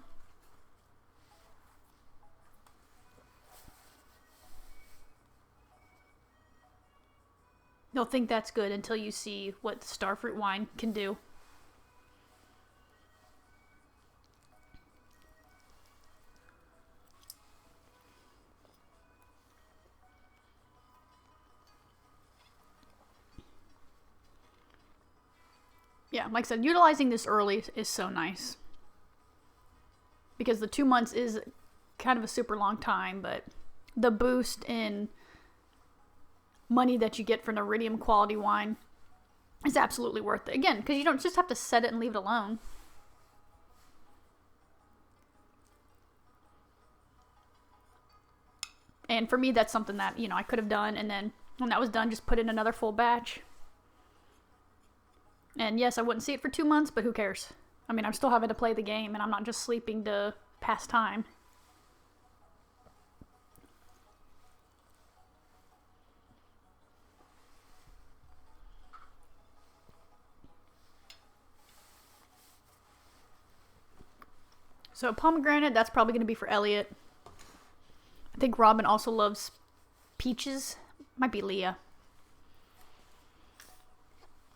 Speaker 1: You'll think that's good until you see what the starfruit wine can do. Yeah, like I said, utilizing this early is so nice. Because the 2 months is kind of a super long time, but the boost in money that you get from iridium quality wine is absolutely worth it. Again, because you don't just have to set it and leave it alone. And for me, that's something that, you know, I could have done, and then when that was done, just put in another full batch. And yes, I wouldn't see it for 2 months, but who cares? I mean, I'm still having to play the game, and I'm not just sleeping to pass time. So pomegranate, that's probably going to be for Elliot. I think Robin also loves peaches. Might be Leah.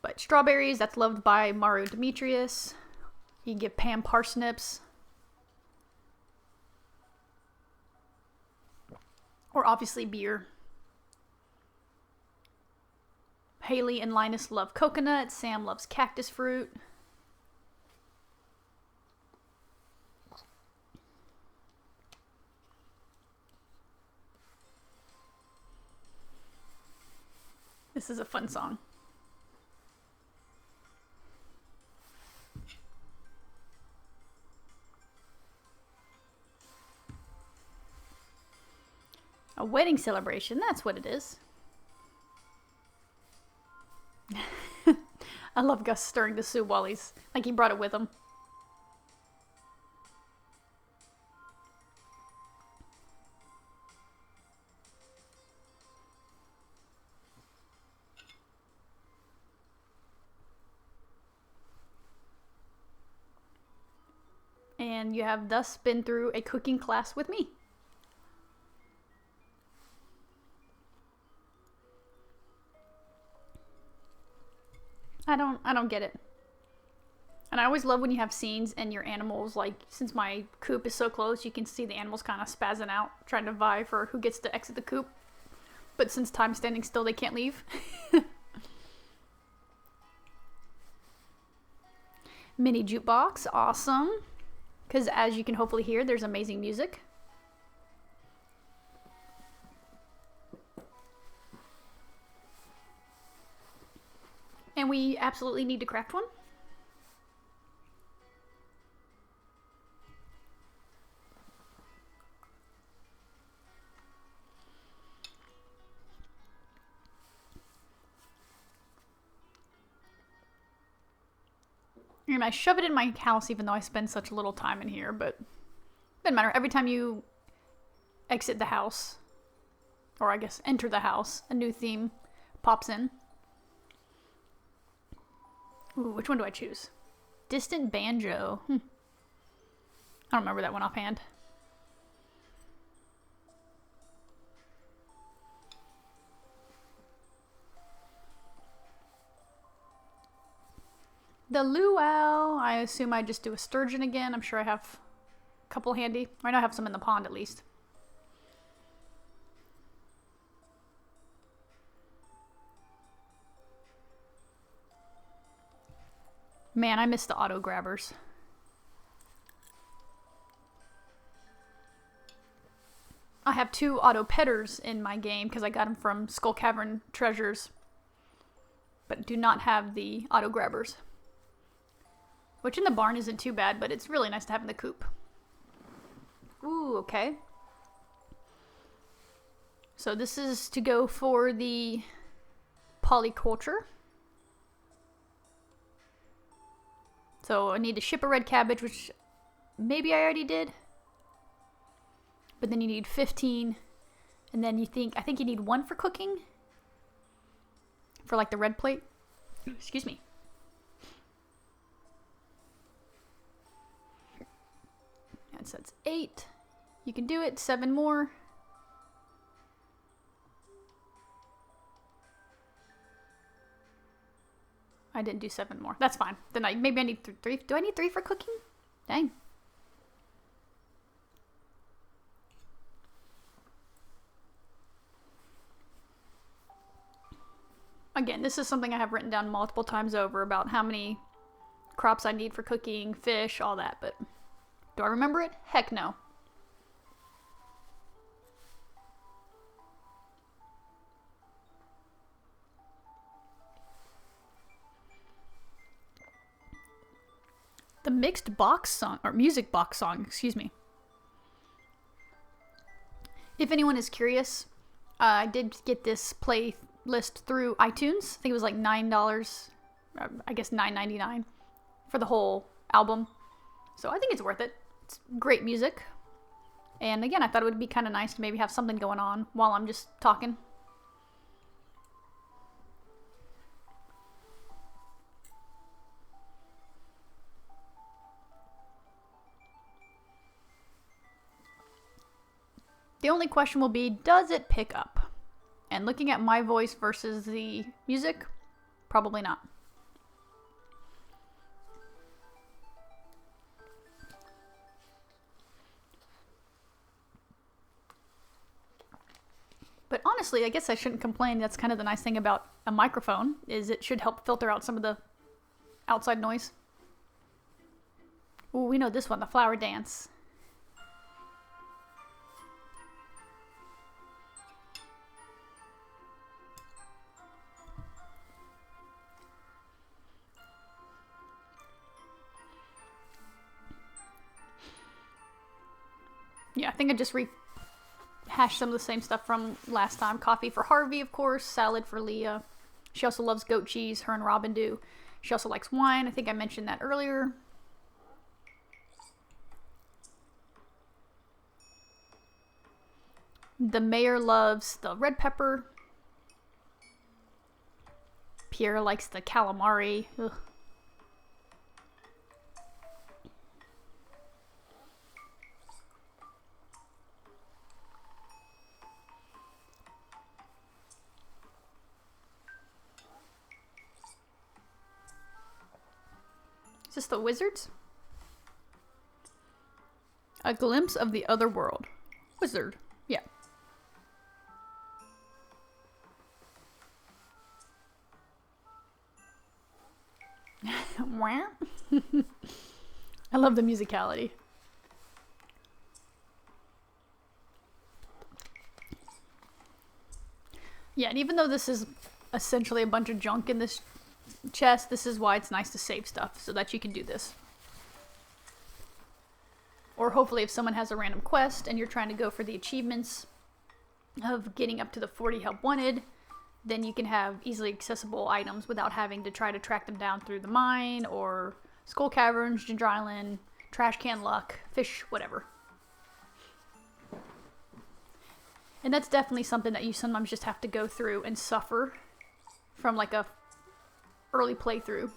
Speaker 1: But strawberries, that's loved by Mario Demetrius. You can give Pam parsnips. Or obviously beer. Haley and Linus love coconut. Sam loves cactus fruit. This is a fun song. A wedding celebration, that's what it is. I love Gus stirring the soup while he's, like he brought it with him. And you have thus been through a cooking class with me. I don't get it. And I always love when you have scenes and your animals, like, since my coop is so close, you can see the animals kind of spazzing out, trying to vie for who gets to exit the coop. But since time's standing still, they can't leave. Mini jukebox, awesome. Because as you can hopefully hear, there's amazing music. And we absolutely need to craft one. And I shove it in my house even though I spend such little time in here, but it doesn't matter. Every time you exit the house, or I guess enter the house, a new theme pops in. Ooh, which one do I choose? Distant Banjo. I don't remember that one offhand. The luau, I assume I just do a sturgeon again. I'm sure I have a couple handy. I know I have some in the pond at least. Man, I miss the auto grabbers. I have 2 auto petters in my game because I got them from Skull Cavern Treasures, but do not have the auto grabbers. Which in the barn isn't too bad, but it's really nice to have in the coop. Ooh, okay. So this is to go for the polyculture. So I need to ship a red cabbage, which maybe I already did. But then you need 15. And then I think you need 1 for cooking. For like the red plate. Excuse me. And so that's 8. You can do it. 7 more. I didn't do 7 more. That's fine. Then maybe I need 3. Do I need 3 for cooking? Dang. Again, this is something I have written down multiple times over about how many crops I need for cooking, fish, all that, but do I remember it? Heck no. The mixed box song, or music box song, excuse me. If anyone is curious, I did get this playlist through iTunes. I think it was like $9, I guess $9.99 for the whole album. So I think it's worth it. It's great music. And again, I thought it would be kind of nice to maybe have something going on while I'm just talking. The only question will be, does it pick up? And looking at my voice versus the music, probably not. But honestly, I guess I shouldn't complain. That's kind of the nice thing about a microphone, is it should help filter out some of the outside noise. Ooh, we know this one, the flower dance. Yeah, I think I just rehashed some of the same stuff from last time. Coffee for Harvey, of course. Salad for Leah. She also loves goat cheese. Her and Robin do. She also likes wine. I think I mentioned that earlier. The mayor loves the red pepper. Pierre likes the calamari. Ugh. Is this the wizards? A glimpse of the other world. Wizard. Yeah. I love the musicality. Yeah, and even though this is essentially a bunch of junk in this chest, this is why it's nice to save stuff, so that you can do this. Or hopefully if someone has a random quest and you're trying to go for the achievements of getting up to the 40 help wanted, then you can have easily accessible items without having to try to track them down through the mine or Skull Caverns, Ginger Island, Trash Can Luck, fish, whatever. And that's definitely something that you sometimes just have to go through and suffer from, like a early playthrough.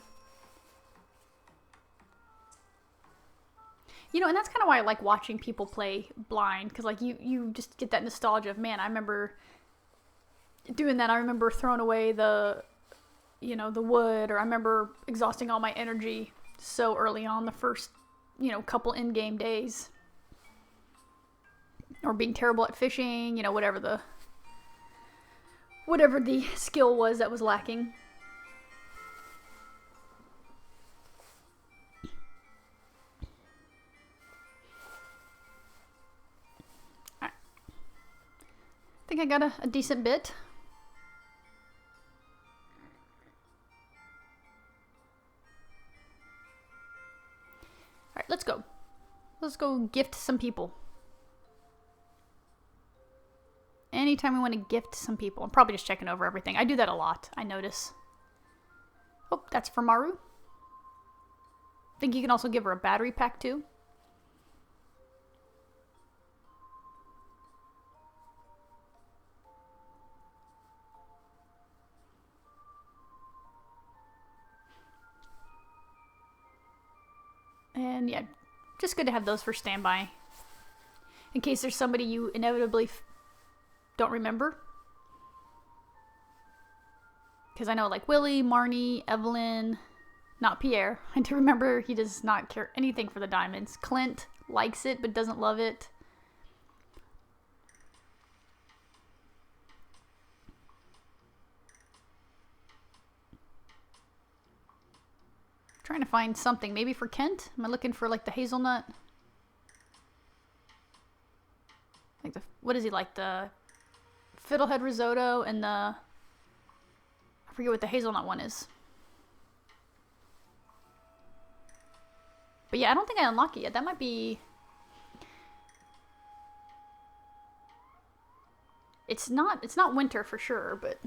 Speaker 1: You know, and that's kind of why I like watching people play blind, because like you just get that nostalgia of, man, I remember doing that. I remember throwing away the wood, or I remember exhausting all my energy so early on the first, couple in-game days, or being terrible at fishing, whatever the skill was that was lacking. think I got a decent bit. Alright, let's go. Let's go gift some people. Anytime we want to gift some people. I'm probably just checking over everything. I do that a lot, I notice. Oh, that's for Maru. I think you can also give her a battery pack too. And yeah, just good to have those for standby. In case there's somebody you inevitably don't remember. Because I know like Willie, Marnie, Evelyn, not Pierre. I do remember he does not care anything for the diamonds. Clint likes it but doesn't love it. Trying to find something. Maybe for Kent? Am I looking for like the hazelnut? Like the, what is he like? The fiddlehead risotto and the, I forget what the hazelnut one is. But yeah, I don't think I unlocked it yet. That might be... It's not winter for sure, but...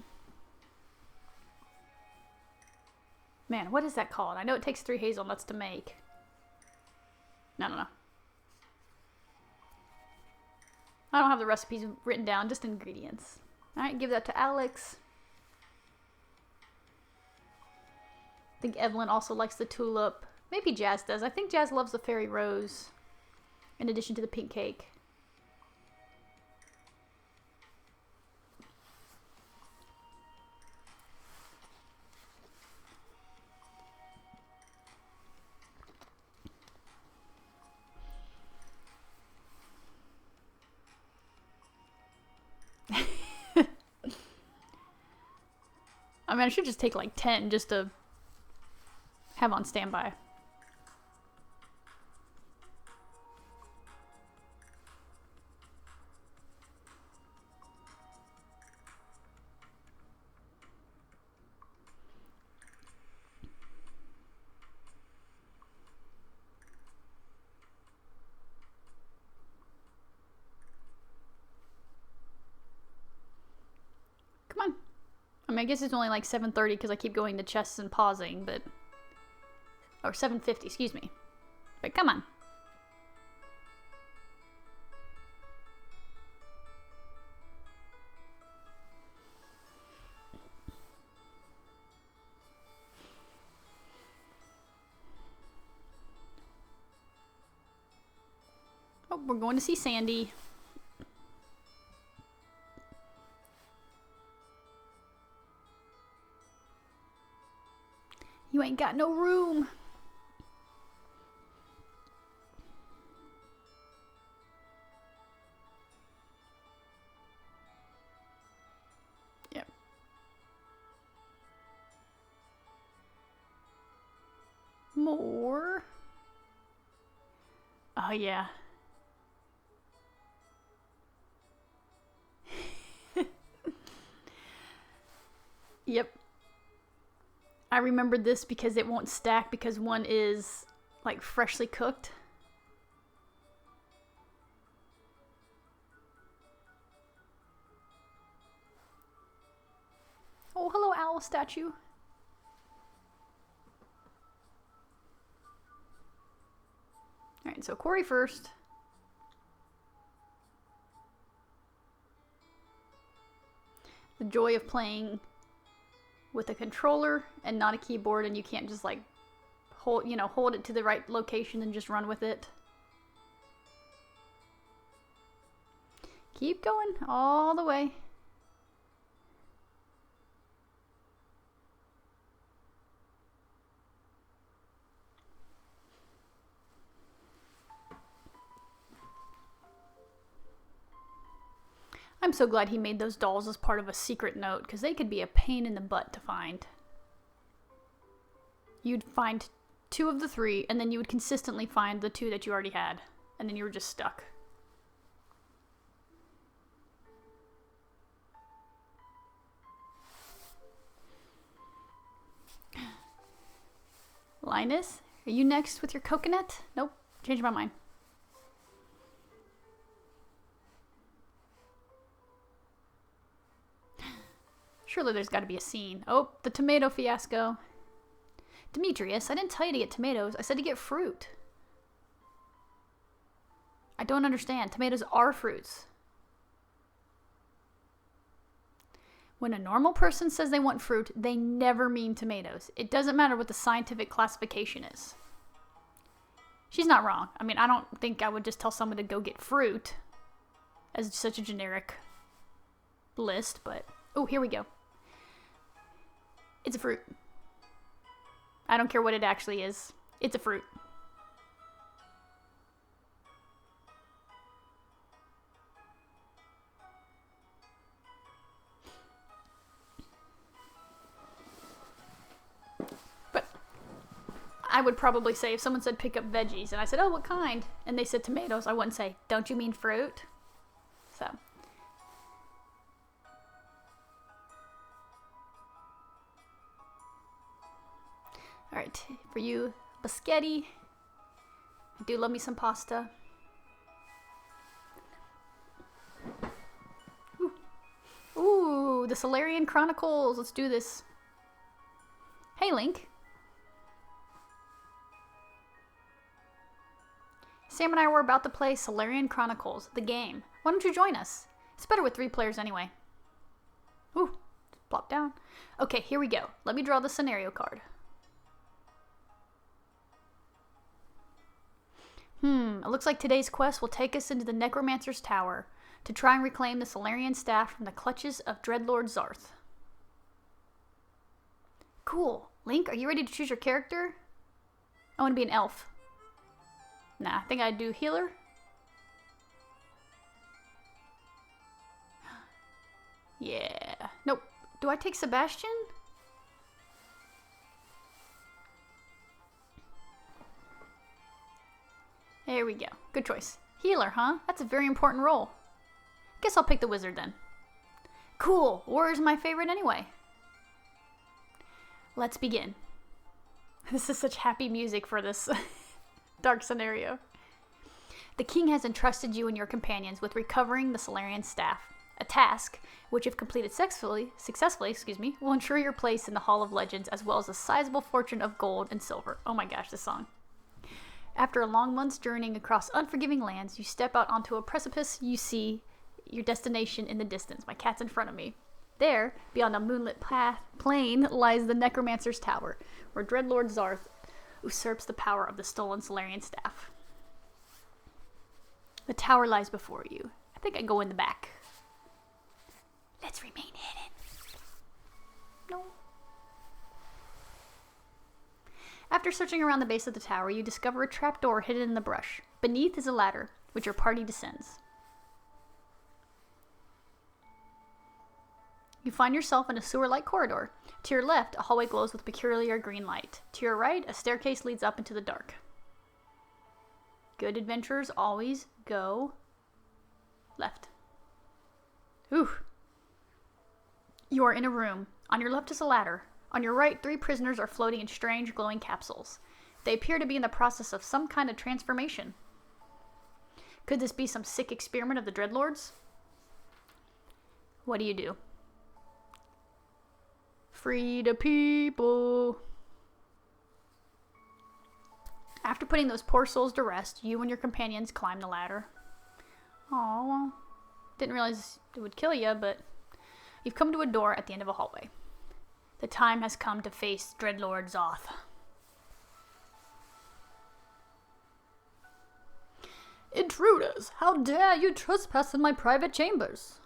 Speaker 1: Man, what is that called? I know it takes 3 hazelnuts to make. No. I don't have the recipes written down, just ingredients. Alright, give that to Alex. I think Evelyn also likes the tulip. Maybe Jazz does. I think Jazz loves the fairy rose. In addition to the pink cake. I mean, I should just take like 10 just to have on standby. Come on. I mean, I guess it's only like 7:30 because I keep going to chests and pausing, but... Or 7:50, excuse me. But come on. Oh, we're going to see Sandy. You ain't got no room. Yep. More. Oh, yeah. Yep. I remembered this because it won't stack because one is like freshly cooked. Oh, hello, owl statue. Alright, so Corey first. The joy of playing with a controller and not a keyboard, and you can't just like hold it to the right location and just run with it. Keep going all the way. I'm so glad he made those dolls as part of a secret note, because they could be a pain in the butt to find. You'd find 2 of the 3, and then you would consistently find the 2 that you already had, and then you were just stuck. Linus, are you next with your coconut? Nope, changed my mind. Surely there's got to be a scene. Oh, the tomato fiasco. Demetrius, I didn't tell you to get tomatoes. I said to get fruit. I don't understand. Tomatoes are fruits. When a normal person says they want fruit, they never mean tomatoes. It doesn't matter what the scientific classification is. She's not wrong. I mean, I don't think I would just tell someone to go get fruit as such a generic list, but... Oh, here we go. It's a fruit. I don't care what it actually is. It's a fruit. But I would probably say if someone said pick up veggies and I said, oh, what kind? And they said tomatoes, I wouldn't say, don't you mean fruit? So... Alright, for you, biscotti. I do love me some pasta. Ooh, the Solarian Chronicles. Let's do this. Hey, Link. Sam and I were about to play Solarian Chronicles, the game. Why don't you join us? It's better with 3 players anyway. Ooh, plop down. Okay, here we go. Let me draw the scenario card. It looks like today's quest will take us into the Necromancer's Tower to try and reclaim the Solarian staff from the clutches of Dreadlord Zarth. Cool. Link, are you ready to choose your character? I want to be an elf. Nah, I think I'd do healer. Yeah. Nope. Do I take Sebastian? There we go. Good choice. Healer, huh? That's a very important role. Guess I'll pick the wizard then. Cool. Warrior's my favorite anyway. Let's begin. This is such happy music for this dark scenario. The king has entrusted you and your companions with recovering the Solarian staff, a task which, if completed successfully, will ensure your place in the Hall of Legends as well as a sizable fortune of gold and silver. Oh my gosh, this song. After a long month's journeying across unforgiving lands, you step out onto a precipice. You see your destination in the distance. My cat's in front of me. There, beyond a moonlit plain, lies the Necromancer's Tower, where Dreadlord Zarth usurps the power of the stolen Solarian staff. The tower lies before you. I think I go in the back. Let's remain hidden. No. After searching around the base of the tower, you discover a trapdoor hidden in the brush. Beneath is a ladder, which your party descends. You find yourself in a sewer-like corridor. To your left, a hallway glows with peculiar green light. To your right, a staircase leads up into the dark. Good adventurers always go left. Ooh. You are in a room. On your left is a ladder. On your right, 3 prisoners are floating in strange, glowing capsules. They appear to be in the process of some kind of transformation. Could this be some sick experiment of the Dreadlords? What do you do? Free the people. After putting those poor souls to rest, you and your companions climb the ladder. Oh, well, didn't realize it would kill you, but you've come to a door at the end of a hallway. The time has come to face Dreadlord Zarth. Intruders, how dare you trespass in my private chambers?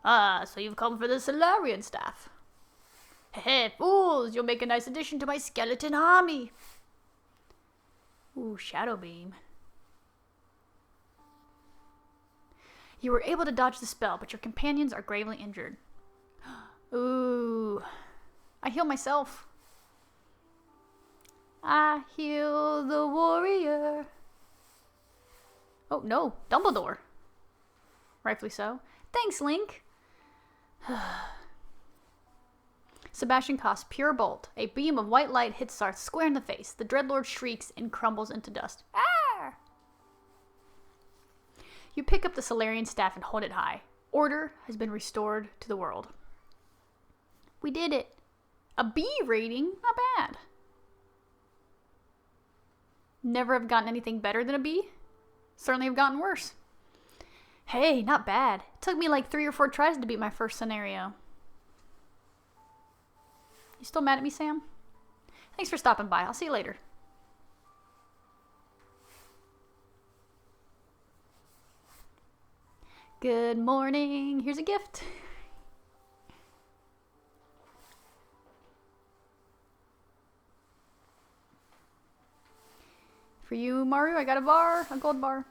Speaker 1: Ah, so you've come for the Solarian staff. Heh, fools, you'll make a nice addition to my skeleton army. Ooh, Shadow Beam. You were able to dodge the spell, but your companions are gravely injured. Ooh. I heal myself. I heal the warrior. Oh, no. Dumbledore. Rightfully so. Thanks, Link. Sebastian casts Pure Bolt. A beam of white light hits Sarth square in the face. The Dreadlord shrieks and crumbles into dust. Ah! You pick up the Solarian staff and hold it high. Order has been restored to the world. We did it. A B rating? Not bad. Never have gotten anything better than a B. Certainly have gotten worse. Hey, not bad. It took me like 3 or 4 tries to beat my first scenario. You still mad at me, Sam? Thanks for stopping by. I'll see you later. Good morning. Here's a gift. For you, Maru, I got a gold bar.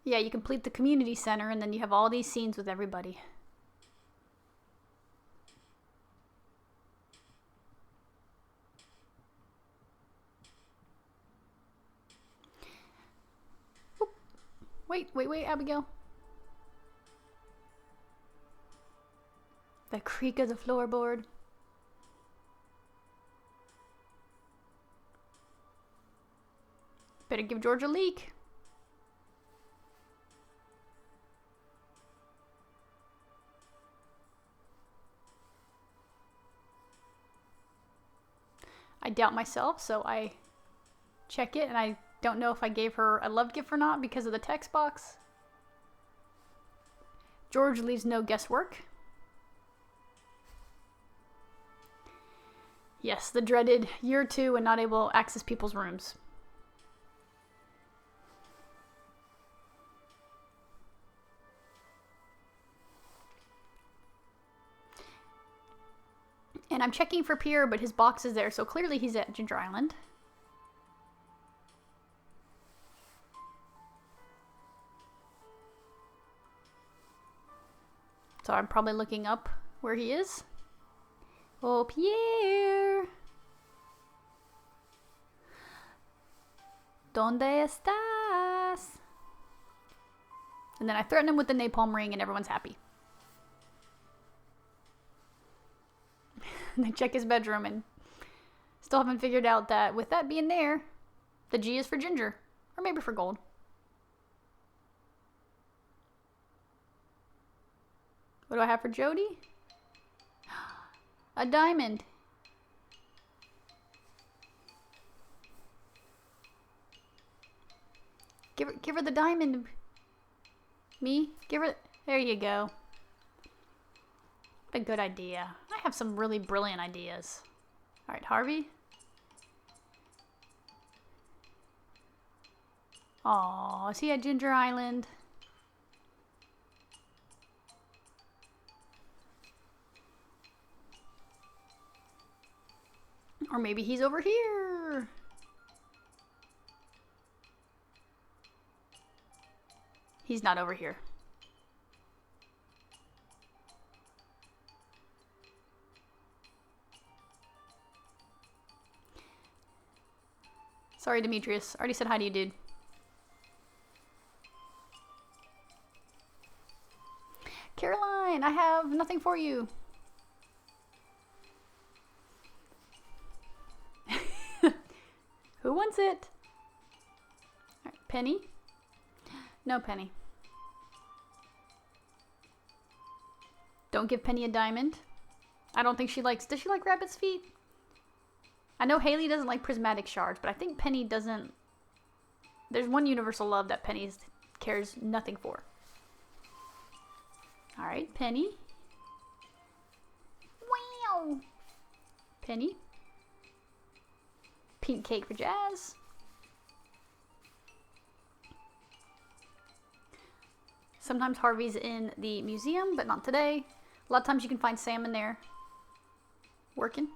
Speaker 1: Yeah, you complete the community center and then you have all these scenes with everybody. Oop. Wait, Abigail. The creak of the floorboard. Better give George a leak. I doubt myself, so I check it, and I don't know if I gave her a love gift or not because of the text box. George leaves no guesswork. Yes, the dreaded year 2 and not able to access people's rooms. And I'm checking for Pierre, but his box is there, so clearly he's at Ginger Island. So I'm probably looking up where he is. Oh, Pierre! ¿Dónde estás? And then I threaten him with the napalm ring and everyone's happy. And I check his bedroom and still haven't figured out that with that being there, the G is for ginger. Or maybe for gold. What do I have for Jody? A diamond. Give her the diamond. Me? Give her... There you go. What a good idea. I have some really brilliant ideas. Alright, Harvey. Aw, is he at Ginger Island? Or maybe he's over here. He's not over here. Sorry, Demetrius. Already said hi to you, dude. Caroline, I have nothing for you. Who wants it? All right, Penny? No, Penny. Don't give Penny a diamond. I don't think she likes... Does she like rabbit's feet? I know Haley doesn't like prismatic shards, but I think Penny doesn't... There's one universal love that Penny cares nothing for. Alright, Penny. Wow! Penny. Pink cake for Jazz. Sometimes Harvey's in the museum, but not today. A lot of times you can find Sam in there working.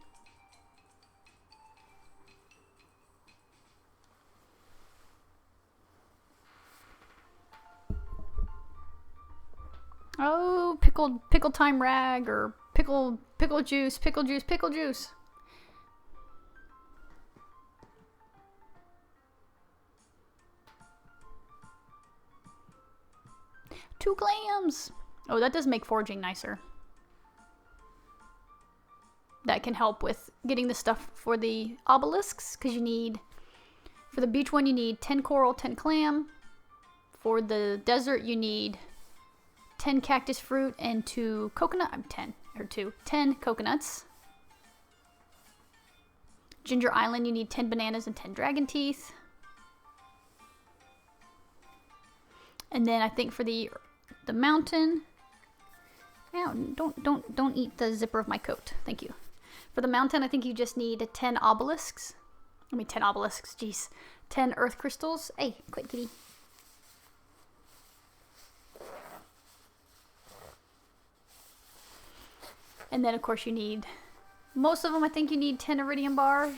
Speaker 1: Oh, pickle time rag or pickle juice. 2 clams! Oh, that does make foraging nicer. That can help with getting the stuff for the obelisks, because you need, for the beach one, you need 10 coral, 10 clam. For the desert, you need 10 cactus fruit and 2 coconut. 10 coconuts. Ginger Island, you need 10 bananas and 10 dragon teeth. And then I think for the mountain, ow, don't eat the zipper of my coat. Thank you. For the mountain, I think you just need 10 obelisks. 10 obelisks, jeez. 10 earth crystals. Hey, quit, kitty. And then, of course, you need, most of them, I think you need 10 iridium bar.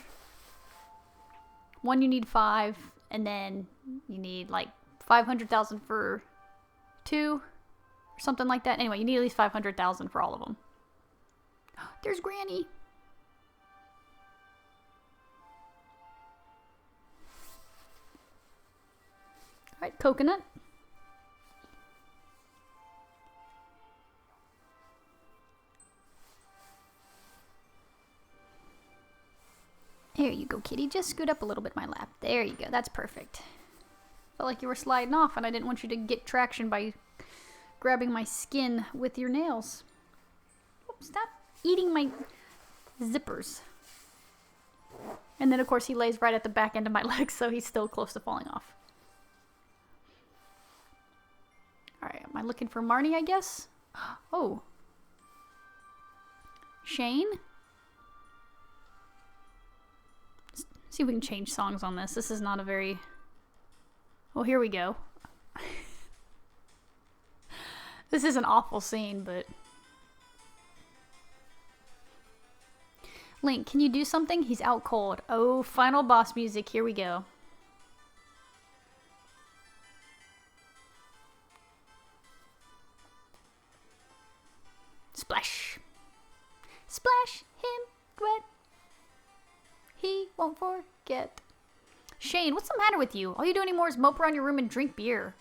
Speaker 1: One, you need 5. And then you need like 500,000 for 2. Or something like that. Anyway, you need at least 500,000 for all of them. There's Granny. Alright, coconut. There you go, kitty. Just scoot up a little bit in my lap. There you go. That's perfect. Felt like you were sliding off, and I didn't want you to get traction by grabbing my skin with your nails. Oh, stop eating my zippers. And then, of course, he lays right at the back end of my legs, so he's still close to falling off. Alright, am I looking for Marnie, I guess? Oh. Shane? See if we can change songs on this. This is not a very... Well, here we go. This is an awful scene, but... Link, can you do something? He's out cold. Oh, final boss music. Here we go. Splash. Splash him wet. He won't forget. Shane, what's the matter with you? All you do anymore is mope around your room and drink beer.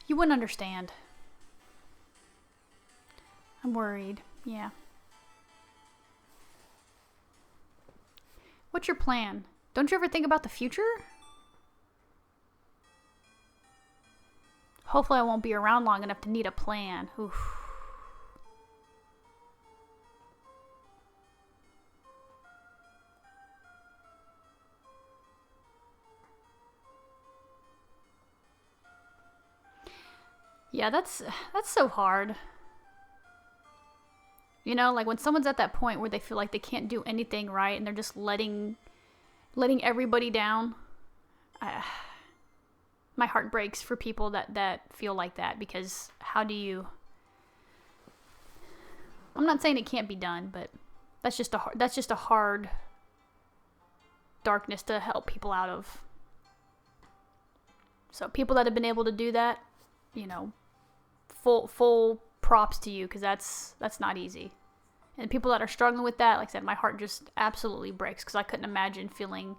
Speaker 1: You wouldn't understand. I'm worried. Yeah. What's your plan? Don't you ever think about the future? Hopefully I won't be around long enough to need a plan. Oof. Yeah, that's so hard. You know, like when someone's at that point where they feel like they can't do anything right and they're just letting everybody down. My heart breaks for people that feel like that, because how do you... I'm not saying it can't be done, but that's just a hard darkness to help people out of. So people that have been able to do that, you know, full props to you, because that's not easy. And people that are struggling with that, like I said, my heart just absolutely breaks, because I couldn't imagine feeling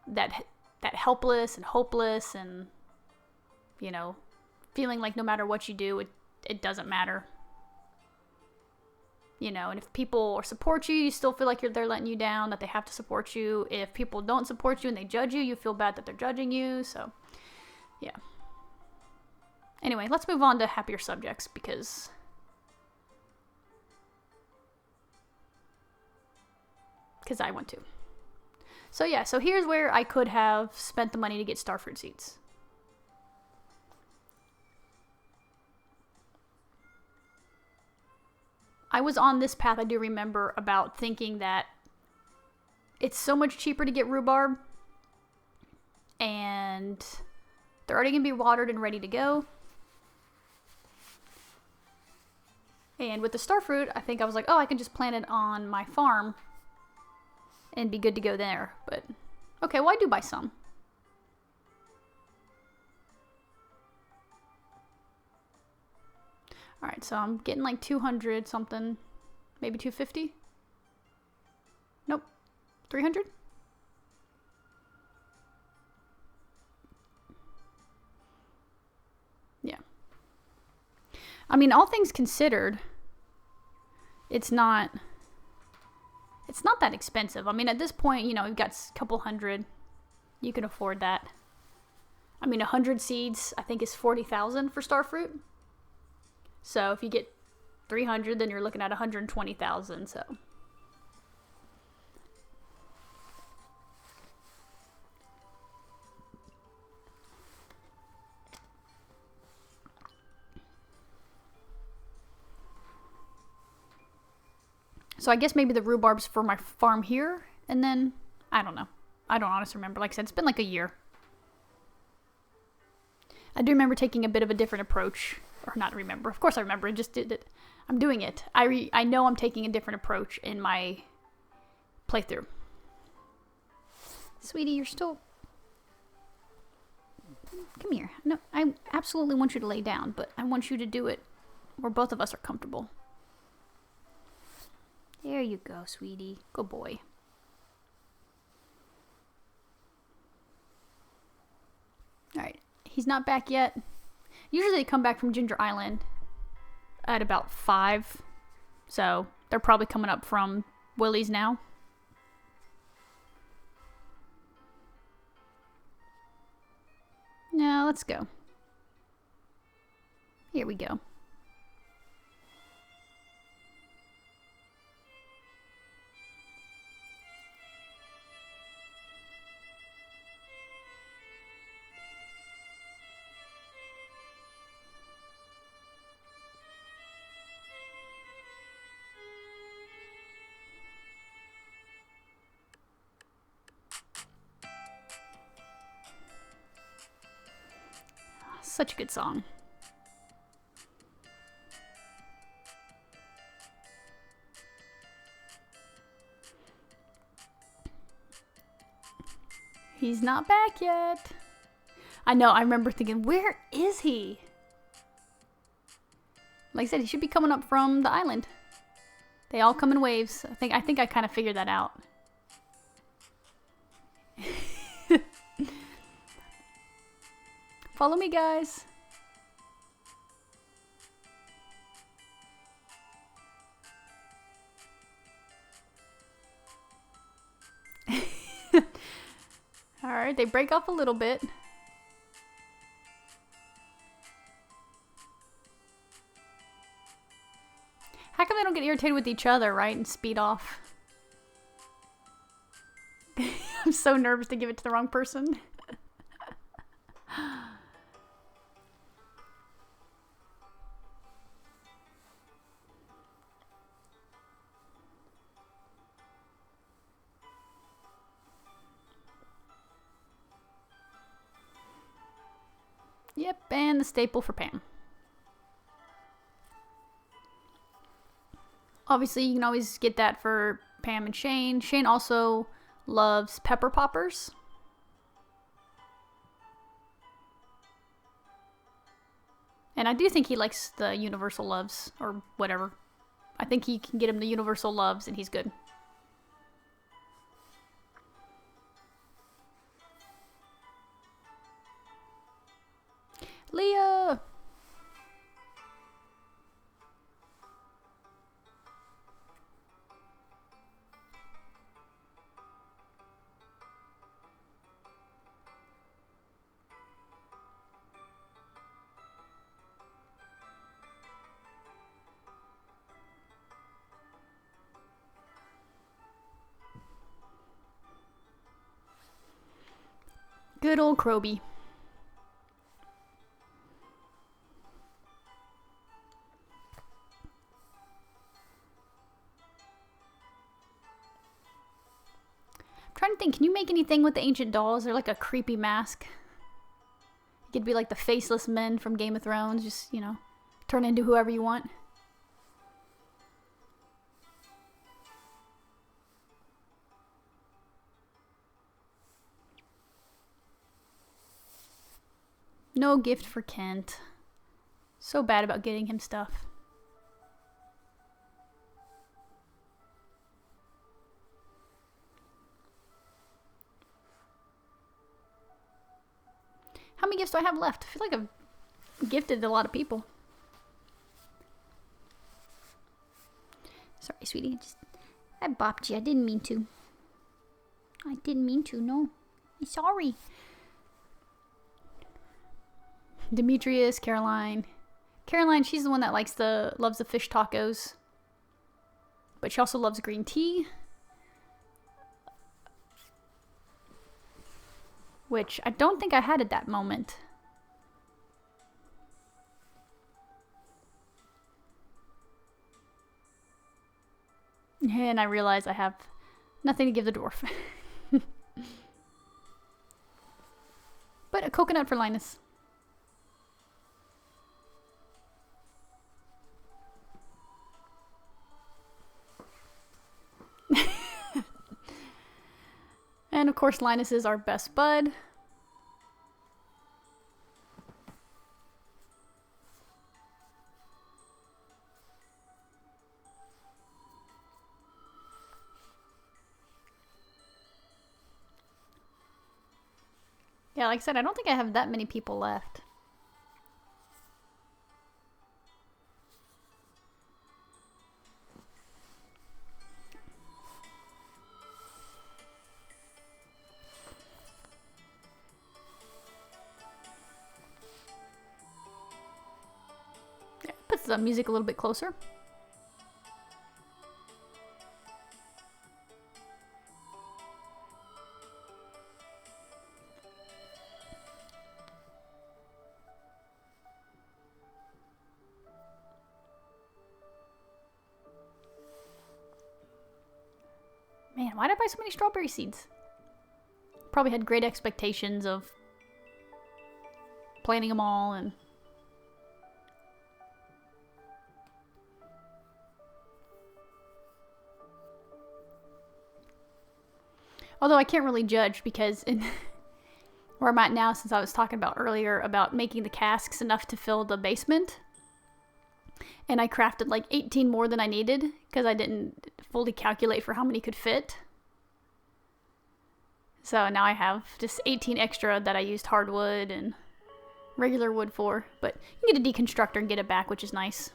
Speaker 1: that helpless and hopeless, and, you know, feeling like no matter what you do, it doesn't matter. You know, and if people support you, you still feel like they're letting you down, that they have to support you. If people don't support you and they judge you, you feel bad that they're judging you. So, yeah. Anyway, let's move on to happier subjects, because I want to. So yeah, so here's where I could have spent the money to get starfruit seeds. I was on this path, I do remember, about thinking that it's so much cheaper to get rhubarb, and they're already going to be watered and ready to go. And with the starfruit, I think I was like, oh, I can just plant it on my farm and be good to go there. But, okay, well, I do buy some. Alright, so I'm getting like 200 something, maybe 250? Nope, 300? mean, all things considered, it's not that expensive. I mean, at this point, you know, we've got a couple hundred. You can afford that. I mean, 100 seeds, I think, is 40,000 for starfruit. So if you get 300, then you're looking at 120,000. So. So I guess maybe the rhubarb's for my farm here, and then, I don't know. I don't honestly remember. Like I said, it's been like a year. I do remember taking a bit of a different approach. Or not remember. Of course I remember. I just did it. I'm doing it. I know I'm taking a different approach in my playthrough. Sweetie, you're still... Come here. No, I absolutely want you to lay down, but I want you to do it where both of us are comfortable. There you go, sweetie. Good boy. Alright. He's not back yet. Usually they come back from Ginger Island at about 5. So they're probably coming up from Willie's now. Now let's go. Here we go. Such a good song. He's not back yet. I know, I remember thinking, where is he? Like I said, he should be coming up from the island. They all come in waves. I think I kind of figured that out. Follow me, guys. Alright, they break off a little bit. How come they don't get irritated with each other, right? And speed off? I'm so nervous to give it to the wrong person. Yep, and the staple for Pam. Obviously, you can always get that for Pam and Shane. Shane also loves pepper poppers. And I do think he likes the universal loves, or whatever. I think he can get him the universal loves and he's good. Leah! Good old Kroby. Trying to think, can you make anything with the ancient dolls? They're like a creepy mask. You could be like the faceless men from Game of Thrones, just, you know, turn into whoever you want. No gift for Kent. So bad about getting him stuff. How many gifts do I have left? I feel like I've gifted a lot of people. Sorry, sweetie. I bopped you. I didn't mean to. I didn't mean to, no. I'm sorry. Demetrius, Caroline. Caroline, she's the one that loves the fish tacos. But she also loves green tea. Which I don't think I had at that moment. And I realize I have nothing to give the dwarf. But a coconut for Linus. And of course Linus is our best bud. Yeah, like I said, I don't think I have that many people left. Yeah, puts the music a little bit closer. Man, why did I buy so many strawberry seeds? Probably had great expectations of planting them all and... Although I can't really judge because in where I'm at now, since I was talking about earlier about making the casks enough to fill the basement. And I crafted like 18 more than I needed because I didn't fully calculate for how many could fit. So now I have just 18 extra that I used hardwood and regular wood for. But you can get a deconstructor and get it back, which is nice.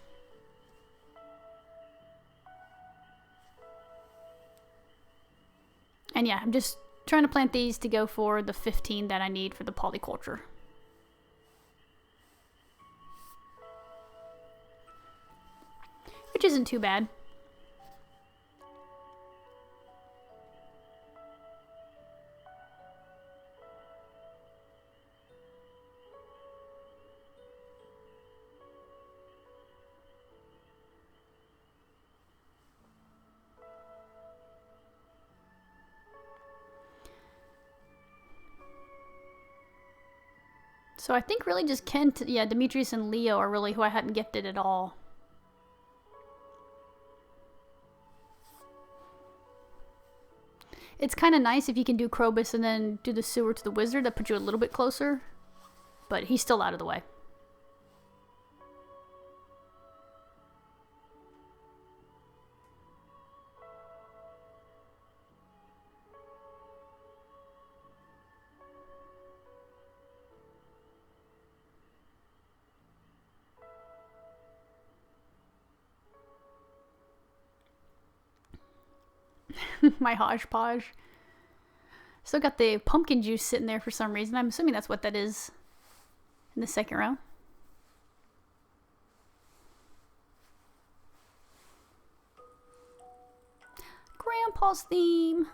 Speaker 1: And yeah, I'm just trying to plant these to go for the 15 that I need for the polyculture. Which isn't too bad. So I think really just Kent, yeah, Demetrius and Leo are really who I hadn't gifted at all. It's kind of nice if you can do Krobus and then do the sewer to the wizard. That puts you a little bit closer. But he's still out of the way. My hodgepodge. Still got the pumpkin juice sitting there for some reason. I'm assuming that's what that is in the second row. Grandpa's theme.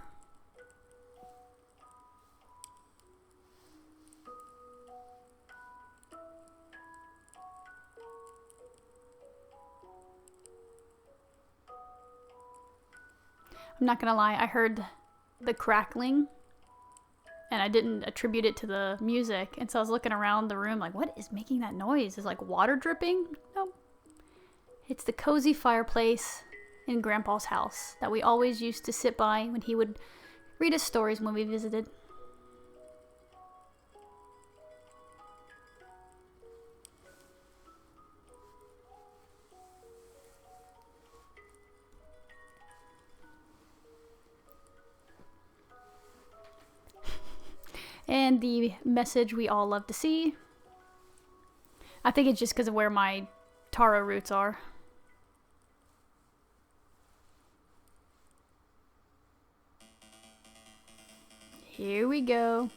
Speaker 1: I'm not gonna lie, I heard the crackling and I didn't attribute it to the music. And so I was looking around the room like, what is making that noise? Is like water dripping? No. It's the cozy fireplace in Grandpa's house that we always used to sit by when he would read us stories when we visited. And the message we all love to see. I think it's just because of where my taro roots are. Here we go.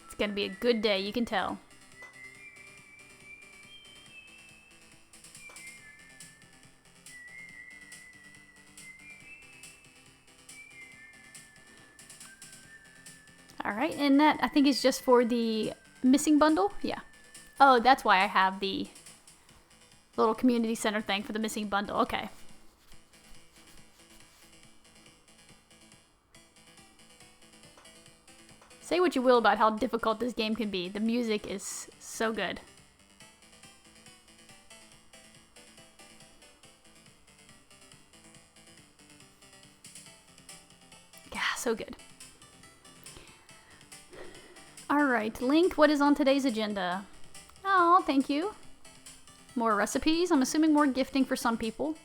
Speaker 1: It's gonna be a good day, you can tell. Alright, and that I think is just for the missing bundle? Yeah. Oh, that's why I have the little community center thing for the missing bundle. Okay. Say what you will about how difficult this game can be. The music is so good. Yeah, so good. Alright, Link, what is on today's agenda? Oh, thank you. More recipes. I'm assuming more gifting for some people.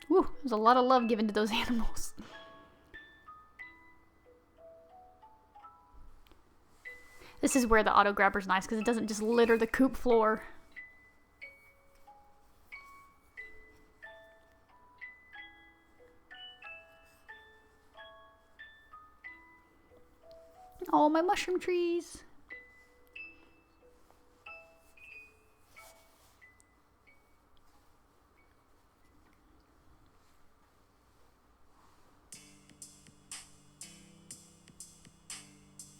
Speaker 1: Woo, there's a lot of love given to those animals. This is where the auto grabber's nice because it doesn't just litter the coop floor. Oh, my mushroom trees.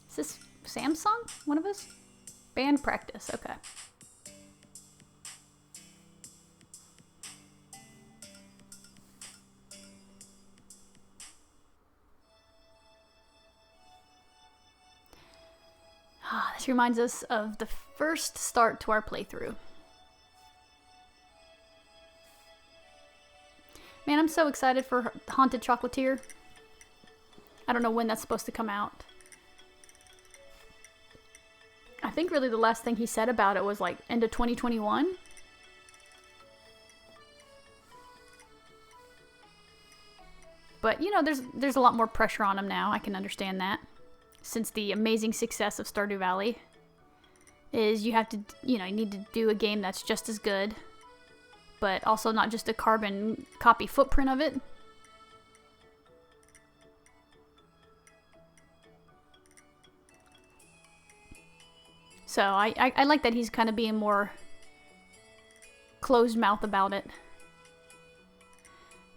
Speaker 1: Is this Sam's song? One of us? Band practice, okay. This reminds us of the first start to our playthrough. Man, I'm so excited for Haunted Chocolatier. I don't know when that's supposed to come out. I think really the last thing he said about it was like end of 2021. But you know, there's a lot more pressure on him now. I can understand that. Since the amazing success of Stardew Valley is you have to, you need to do a game that's just as good, but also not just a carbon copy footprint of it. So I like that he's kind of being more closed mouth about it.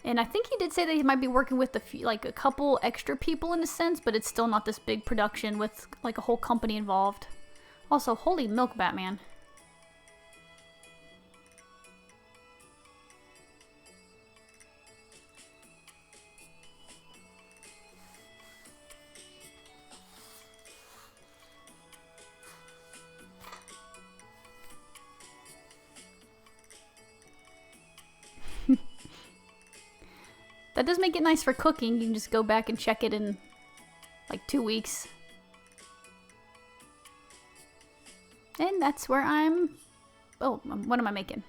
Speaker 1: And I think he did say that he might be working with a couple extra people in a sense, but it's still not this big production with like a whole company involved. Also, holy milk, Batman. That does make it nice for cooking. You can just go back and check it in like 2 weeks. And that's where I'm... Oh, what am I making?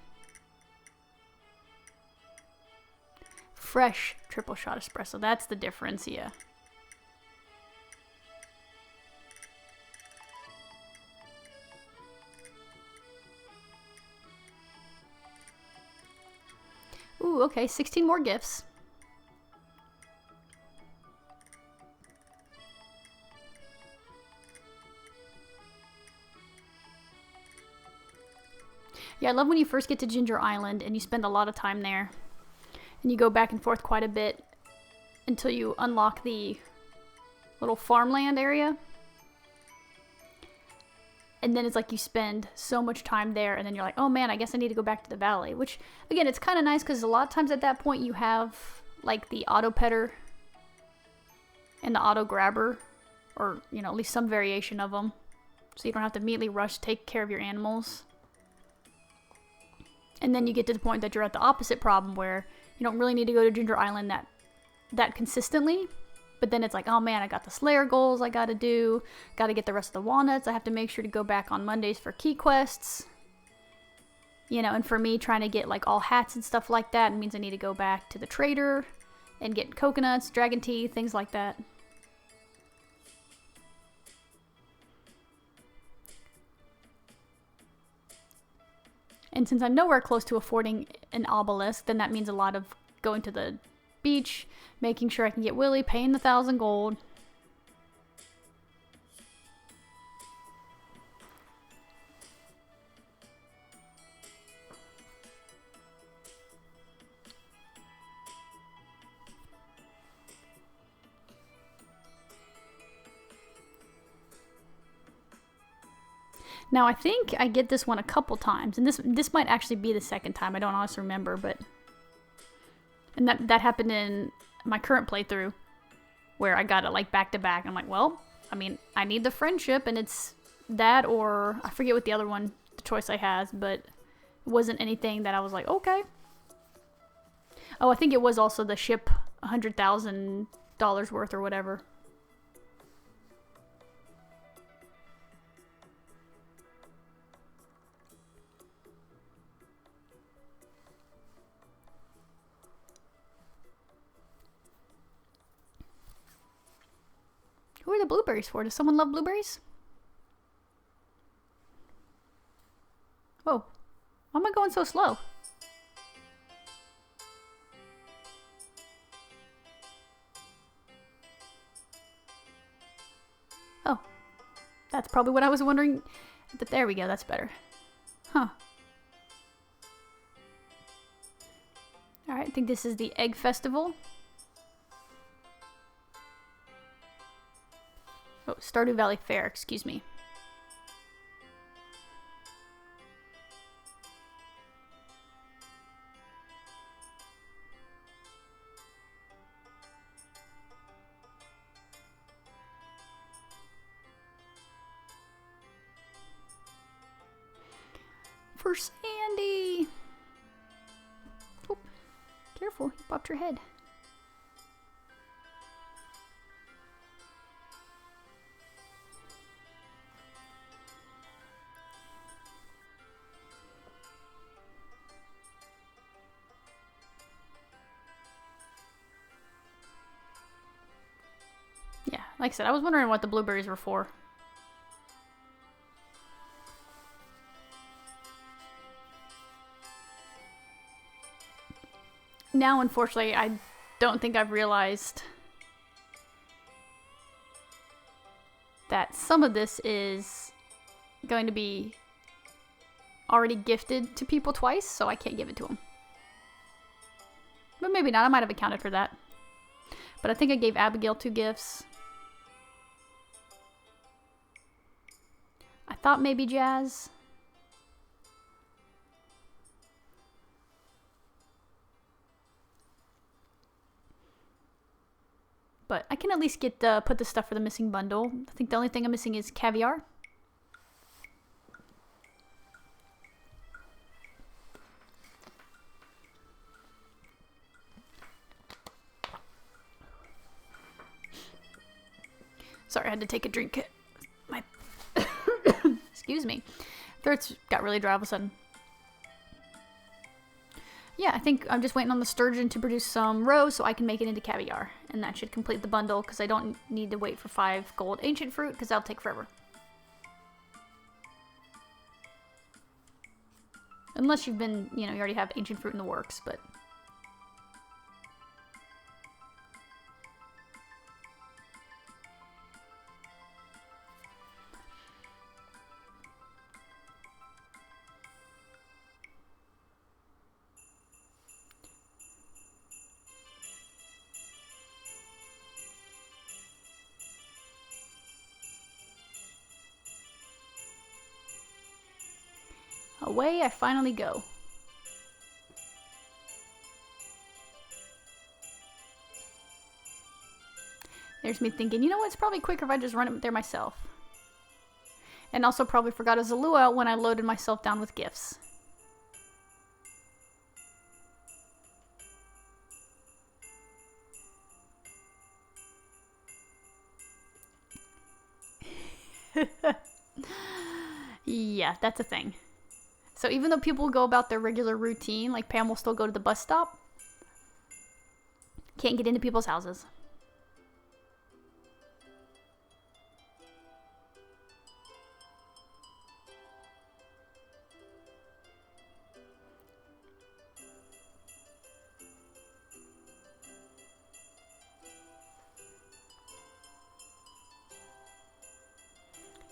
Speaker 1: Fresh triple shot espresso. That's the difference, yeah. Ooh, okay, 16 more gifts. Yeah, I love when you first get to Ginger Island and you spend a lot of time there. And you go back and forth quite a bit until you unlock the little farmland area. And then it's like you spend so much time there and then you're like, oh man, I guess I need to go back to the valley. Which, again, it's kind of nice because a lot of times at that point you have like the auto petter and the auto grabber. Or, at least some variation of them. So you don't have to immediately rush to take care of your animals. And then you get to the point that you're at the opposite problem where you don't really need to go to Ginger Island that consistently. But then it's like, oh man, I got the Slayer goals I gotta do. Gotta get the rest of the walnuts. I have to make sure to go back on Mondays for key quests. You know, and for me, trying to get like all hats and stuff like that, it means I need to go back to the trader and get coconuts, dragon teeth, things like that. And since I'm nowhere close to affording an obelisk, then that means a lot of going to the beach, making sure I can get Willy, paying the 1,000 gold. Now, I think I get this one a couple times, and this might actually be the second time. I don't honestly remember, but... And that happened in my current playthrough, where I got it, like, back-to-back. I'm like, well, I mean, I need the friendship, and it's that or... I forget what the other one, the choice I has, but it wasn't anything that I was like, okay. Oh, I think it was also the ship $100,000 worth or whatever. Who are the blueberries for? Does someone love blueberries? Whoa. Why am I going so slow? Oh. That's probably what I was wondering. But there we go, that's better. Huh. Alright, I think this is the Egg Festival. Oh, Stardew Valley Fair, excuse me. For Sandy! Oh, careful, you popped your head. Yeah, like I said, I was wondering what the blueberries were for. Now, unfortunately, I don't think I've realized that some of this is going to be already gifted to people twice, so I can't give it to them. But maybe not, I might have accounted for that. But I think I gave Abigail 2 gifts. I thought maybe Jazz. But I can at least get put the stuff for the missing bundle. I think the only thing I'm missing is caviar. Sorry, I had to take a drink. My excuse me. Throat's got really dry all of a sudden. Yeah, I think I'm just waiting on the sturgeon to produce some roe so I can make it into caviar. And that should complete the bundle because I don't need to wait for 5 gold ancient fruit because that'll take forever. Unless you've been, you know, you already have ancient fruit in the works, but... away I finally go. There's me thinking, you know what, it's probably quicker if I just run it there myself. And also probably forgot a Zalua when I loaded myself down with gifts. Yeah, that's a thing. So even though people go about their regular routine, like Pam will still go to the bus stop, can't get into people's houses.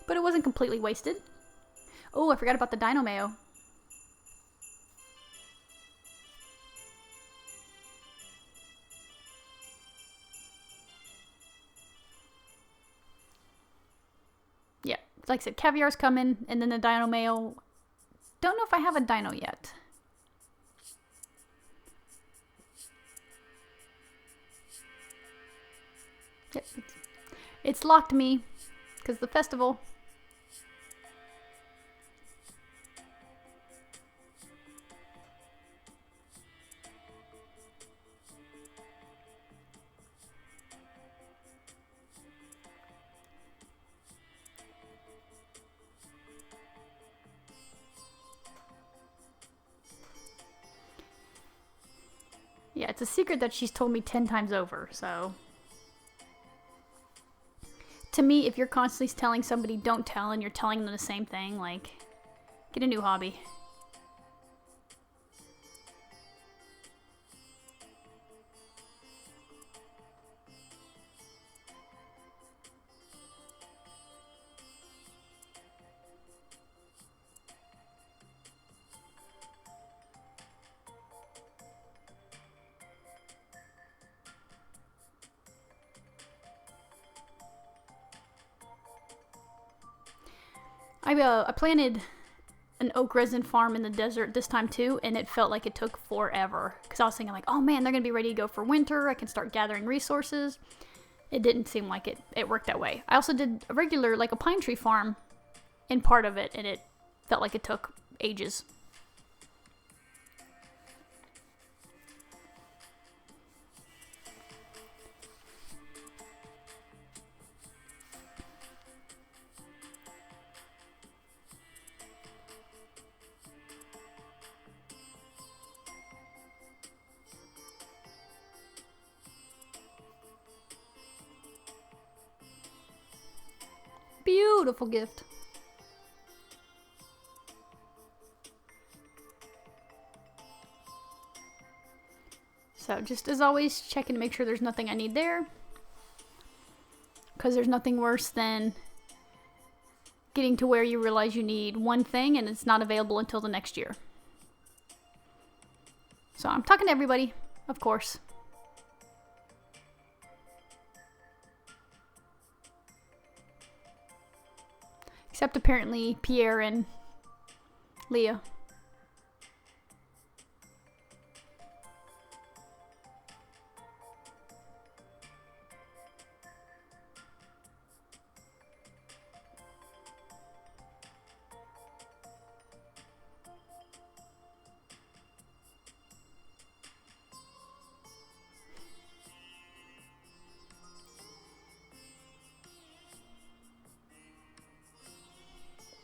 Speaker 1: But it wasn't completely wasted. Oh, I forgot about the dino mayo. Yeah, like I said, caviar's coming, and then the dino mayo. Don't know if I have a dino yet. Yep, it's locked me because the festival. Yeah, it's a secret that she's told me 10 times over, so. To me, if you're constantly telling somebody don't tell and you're telling them the same thing, like, get a new hobby. I planted an oak resin farm in the desert this time too, and it felt like it took forever. Because I was thinking like, oh man, they're going to be ready to go for winter. I can start gathering resources. It didn't seem like it worked that way. I also did a regular, like a pine tree farm in part of it, and it felt like it took ages. Beautiful gift. So just as always, checking to make sure there's nothing I need there. Because there's nothing worse than getting to where you realize you need one thing and it's not available until the next year. So I'm talking to everybody, of course. Except apparently Pierre and Leah.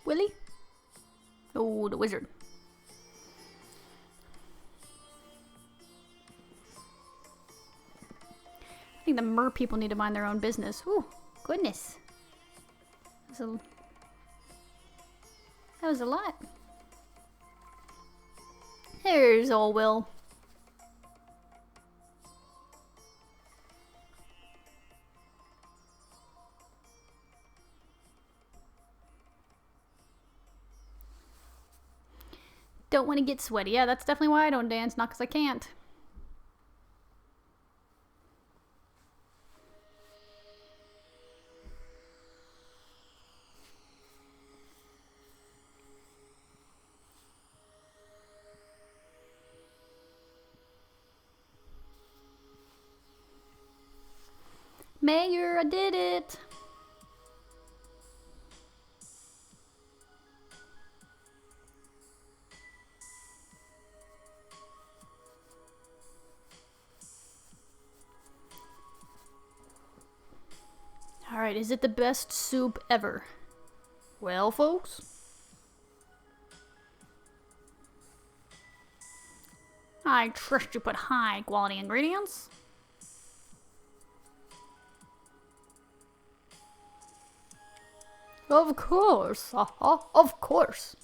Speaker 1: Willie? Oh, the wizard. I think the mer people need to mind their own business. Ooh, goodness. That was a lot. There's old Will. Don't want to get sweaty. Yeah, that's definitely why I don't dance, not because I can't. Mayor, I did it! Alright, is it the best soup ever? Well, folks, I trust you put high quality ingredients. Of course. Of course.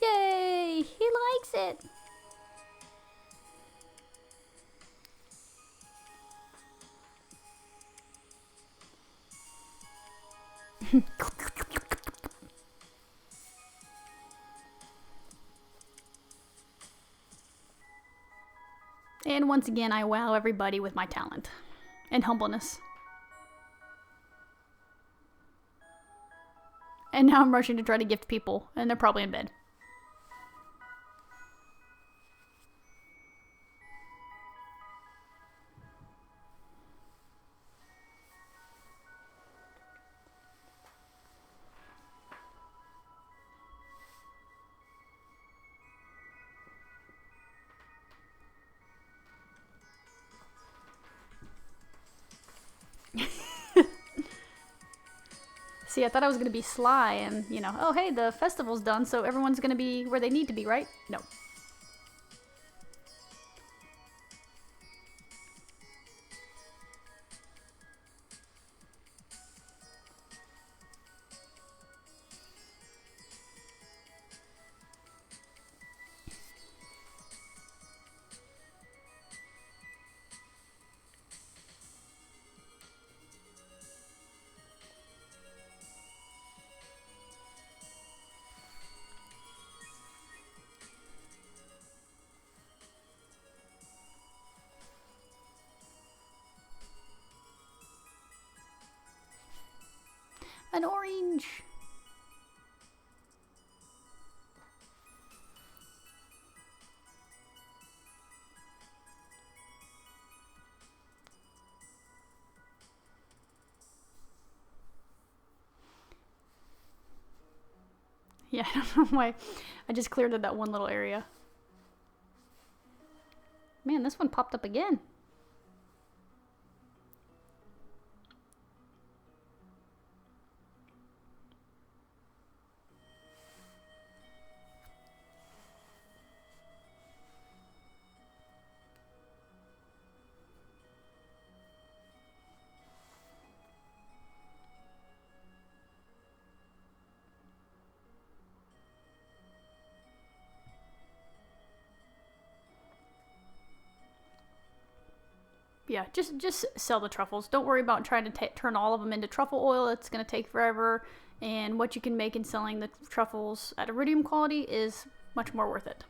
Speaker 1: Yay! He likes it. And once again, I wow everybody with my talent and humbleness. And now I'm rushing to try to gift people, and they're probably in bed. See, I thought I was going to be sly and, you know, oh, hey, the festival's done, so everyone's going to be where they need to be, right? No. An orange. Yeah, I don't know why. I just cleared that one little area. Man, this one popped up again. Yeah, just sell the truffles. Don't worry about trying to turn all of them into truffle oil. It's going to take forever. And what you can make in selling the truffles at iridium quality is much more worth it.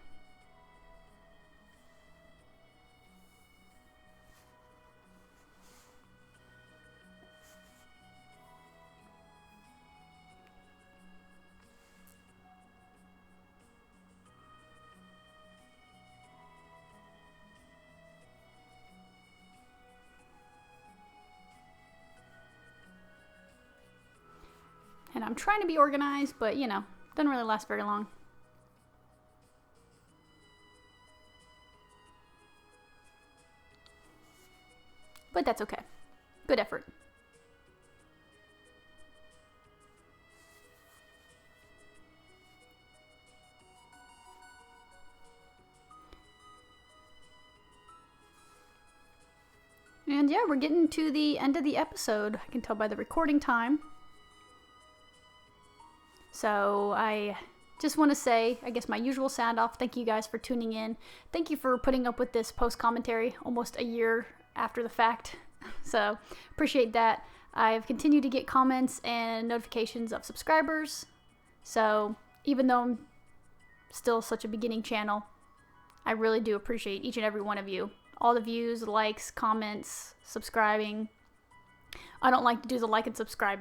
Speaker 1: And I'm trying to be organized, but you know, doesn't really last very long. But that's okay. Good effort. And yeah, we're getting to the end of the episode. I can tell by the recording time. So I just want to say, I guess my usual sound off. Thank you guys for tuning in. Thank you for putting up with this post commentary almost a year after the fact. So appreciate that. I've continued to get comments and notifications of subscribers. So even though I'm still such a beginning channel, I really do appreciate each and every one of you. All the views, likes, comments, subscribing. I don't like to do the like and subscribe